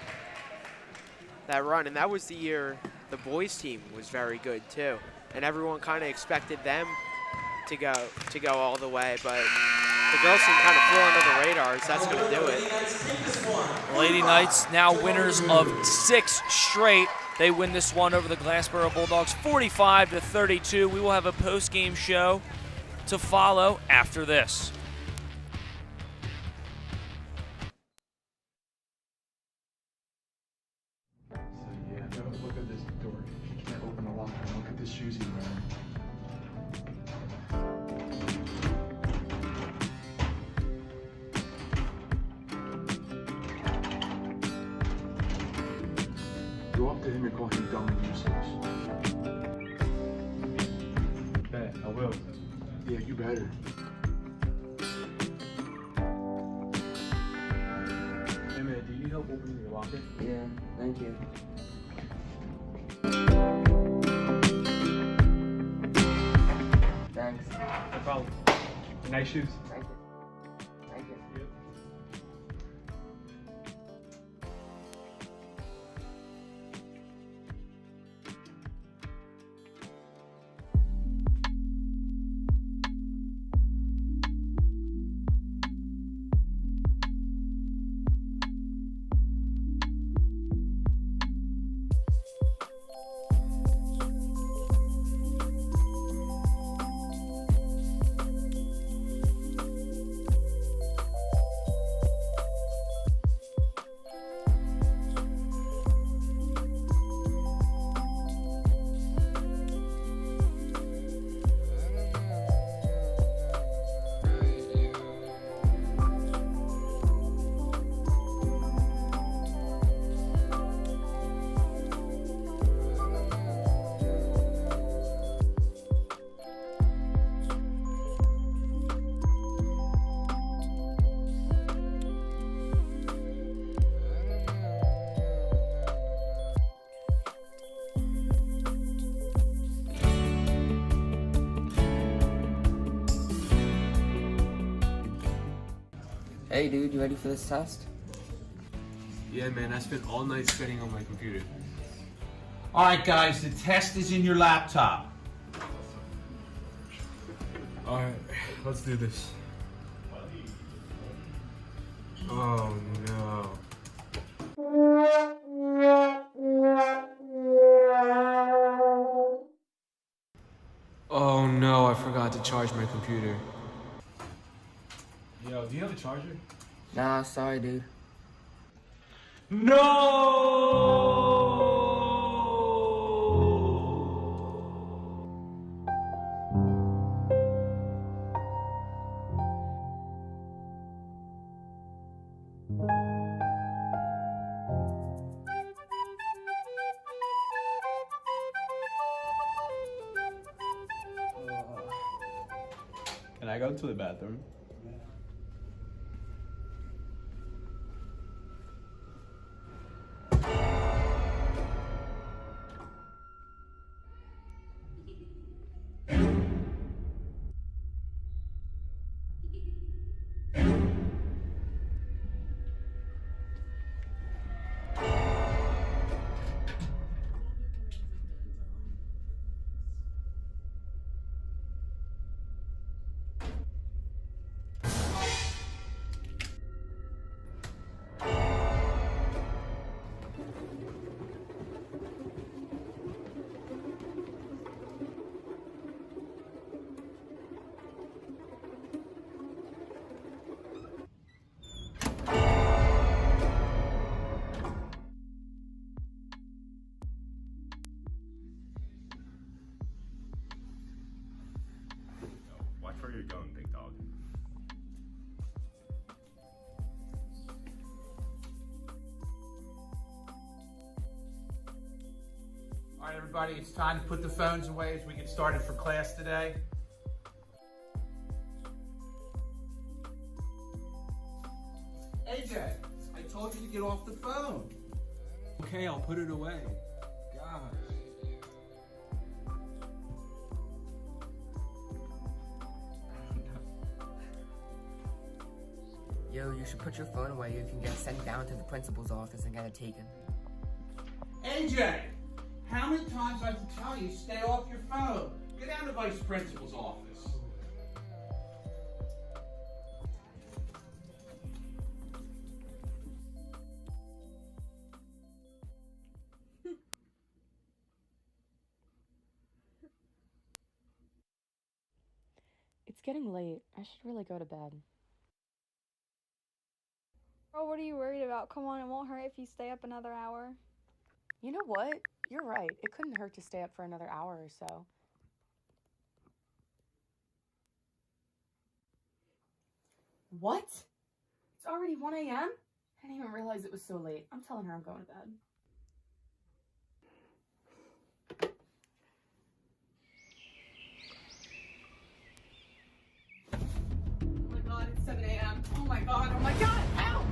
that run, and that was the year the boys team was very good too, and everyone kind of expected them to go all the way, but the girls team kind of flew under the radars. That's going to do it. Lady Knights now winners of 6 straight. They win this one over the Glassboro Bulldogs 45-32. We will have a post-game show to follow after this. Look at this door. She can't open the lock. Look at the shoes he's wearing. Go up to him and call him dumb and useless. Bet, I will. Yeah, you better. Hey man, do you need help opening your locker? Yeah, thank you. Thanks. No problem. Nice shoes. Thank you. Thank you. Hey dude, you ready for this test? Yeah, man, I spent all night studying on my computer. All right, guys, the test is in your laptop. All right, let's do this. Oh no. Oh no, I forgot to charge my computer. Yo, do you have a charger? Nah, sorry dude. Can I go to the bathroom? are you going, big dog? All right, everybody, it's time to put the phones away as we get started for class today. AJ, I told you to get off the phone. Okay, I'll put it away. Gosh. Yo, you should put your phone away. You can get sent down to the principal's office and get it taken. AJ, how many times I have to tell you, stay off your phone? Get down to vice principal's office. It's getting late. I should really go to bed. Oh, what are you worried about? Come on, it won't hurt if you stay up another hour. You know what? You're right. It couldn't hurt to stay up for another hour or so. What? It's already 1 a.m.? I didn't even realize it was so late. I'm telling her I'm going to bed. Oh my god, it's 7 a.m. Oh my god, ow!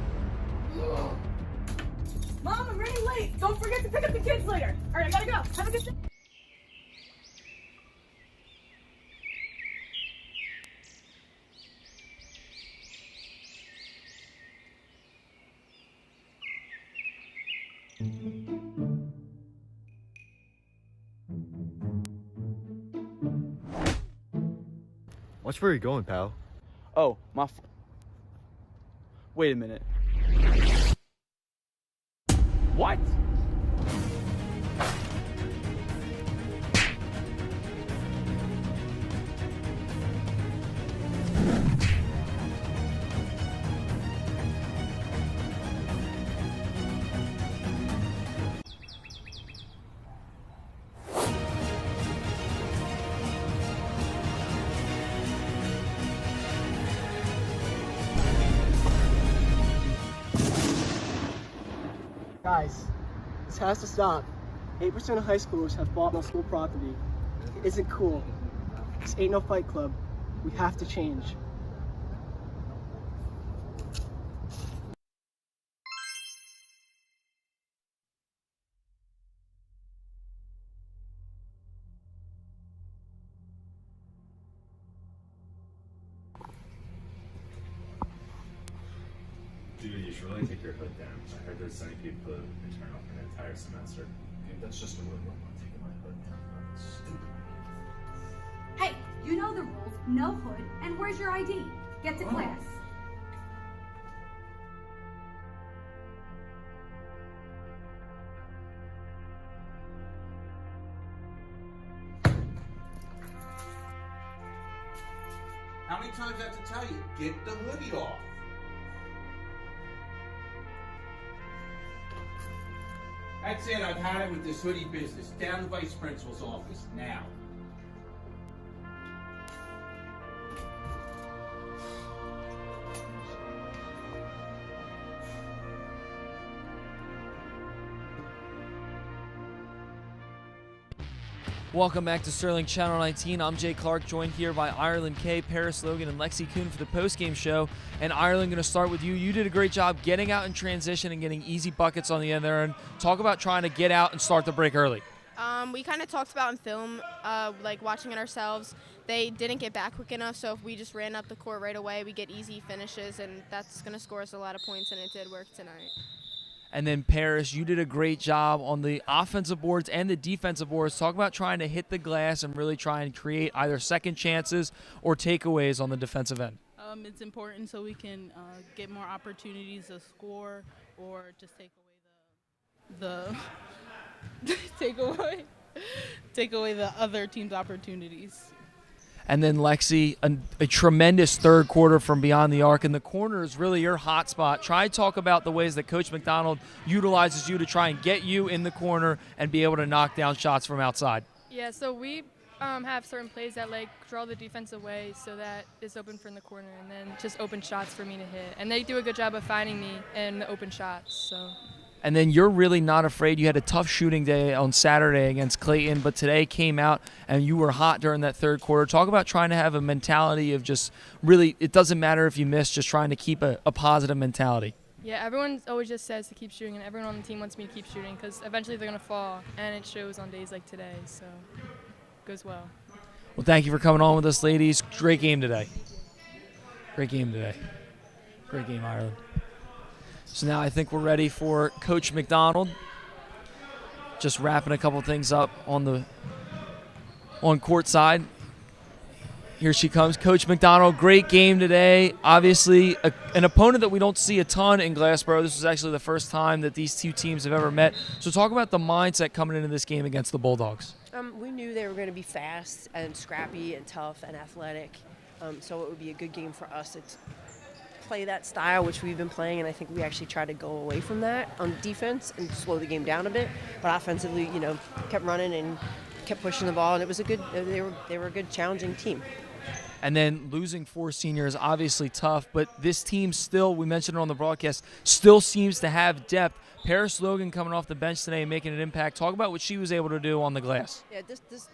Ugh. Mom, I'm running late. Don't forget to pick up the kids later. All right, I gotta go. Have a good day. Watch where you're going, pal. Oh, wait a minute. What? Guys, this has to stop. 8% of high schoolers have bought on school property. It isn't cool. This ain't no fight club. We have to change. Dude, you should really take your hood down. I heard there's sending people to internal for an entire semester. Dude, that's just a rule. I'm not taking my hood down. That's stupid. Hey, you know the rules. No hood. And where's your ID? Get to class. How many times I have to tell you, get the hoodie off? That's it, I've had it with this hoodie business. Down to vice principal's office, now. Welcome back to Sterling Channel 19. I'm Jay Clark, joined here by Ireland K, Paris Logan, and Lexi Kuhn for the postgame show. And Ireland, going to start with you. You did a great job getting out in transition and getting easy buckets on the end there. And talk about trying to get out and start the break early. We kind of talked about in film, like watching it ourselves. They didn't get back quick enough, so if we just ran up the court right away, we get easy finishes, and that's going to score us a lot of points, and it did work tonight. And then Paris, you did a great job on the offensive boards and the defensive boards. Talk about trying to hit the glass and really try and create either second chances or takeaways on the defensive end. It's important so we can get more opportunities to score or just take away take away the other team's opportunities. And then Lexi, a tremendous third quarter from beyond the arc, and the corner is really your hot spot. Try to talk about the ways that Coach McDonald utilizes you to try and get you in the corner and be able to knock down shots from outside. Yeah, so we have certain plays that like draw the defense away so that it's open from the corner, and then just open shots for me to hit. And they do a good job of finding me in the open shots. So. And then you're really not afraid. You had a tough shooting day on Saturday against Clayton, but today came out and you were hot during that third quarter. Talk about trying to have a mentality of just really, it doesn't matter if you miss, just trying to keep a positive mentality. Yeah, everyone always just says to keep shooting, and everyone on the team wants me to keep shooting because eventually they're going to fall, and it shows on days like today, so it goes well. Well, thank you for coming on with us, ladies. Great game today. Great game today. Great game, Ireland. So now I think we're ready for Coach McDonald. Just wrapping a couple things up on court side. Here she comes, Coach McDonald. Great game today. Obviously, an opponent that we don't see a ton in Glassboro. This was actually the first time that these two teams have ever met. So talk about the mindset coming into this game against the Bulldogs. We knew they were going to be fast and scrappy and tough and athletic. So it would be a good game for us to play that style, which we've been playing, and I think we actually tried to go away from that on defense and slow the game down a bit. But offensively, kept running and kept pushing the ball, and it was a good. They were a good, challenging team. And then losing 4 seniors, obviously tough, but this team still, we mentioned it on the broadcast, still seems to have depth. Paris Logan coming off the bench today and making an impact. Talk about what she was able to do on the glass. Yeah,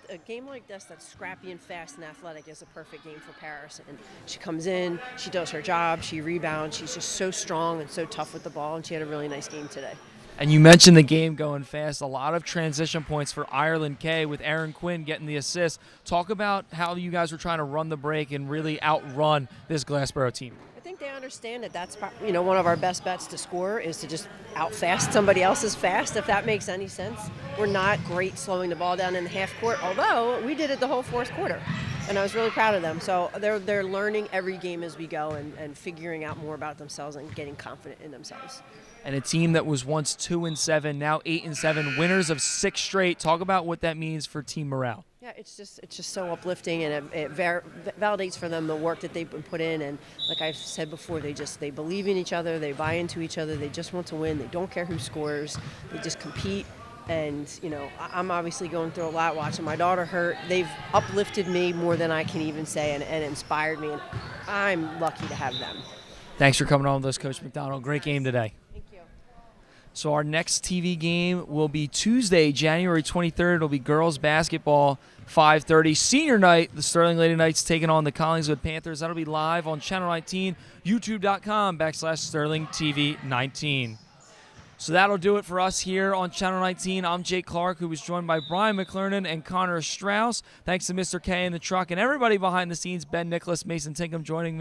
a game like this that's scrappy and fast and athletic is a perfect game for Paris. And she comes in, she does her job, she rebounds, she's just so strong and so tough with the ball, and she had a really nice game today. And you mentioned the game going fast. A lot of transition points for Ireland K with Aaron Quinn getting the assist. Talk about how you guys were trying to run the break and really outrun this Glassboro team. I think they understand that that's one of our best bets to score is to just out-fast somebody else's fast, if that makes any sense. We're not great slowing the ball down in the half court, although we did it the whole fourth quarter. And I was really proud of them. So they're learning every game as we go and figuring out more about themselves and getting confident in themselves. And a team that was once 2-7, now 8-7, winners of 6 straight. Talk about what that means for team morale. Yeah, it's just so uplifting, and it validates for them the work that they've been put in. And like I've said before, they believe in each other, they buy into each other, they just want to win, they don't care who scores, they just compete. And I'm obviously going through a lot watching my daughter hurt. They've uplifted me more than I can even say, and inspired me, and I'm lucky to have them. Thanks for coming on with us, Coach McDonald. Great game today. So our next TV game will be Tuesday, January 23rd. It'll be girls basketball, 5:30. Senior night, the Sterling Lady Knights taking on the Collingswood Panthers. That'll be live on Channel 19, youtube.com/SterlingTV19. So that'll do it for us here on Channel 19. I'm Jake Clark, who was joined by Brian McClernand and Connor Strauss. Thanks to Mr. K in the truck and everybody behind the scenes, Ben Nicholas, Mason Tinkham joining me.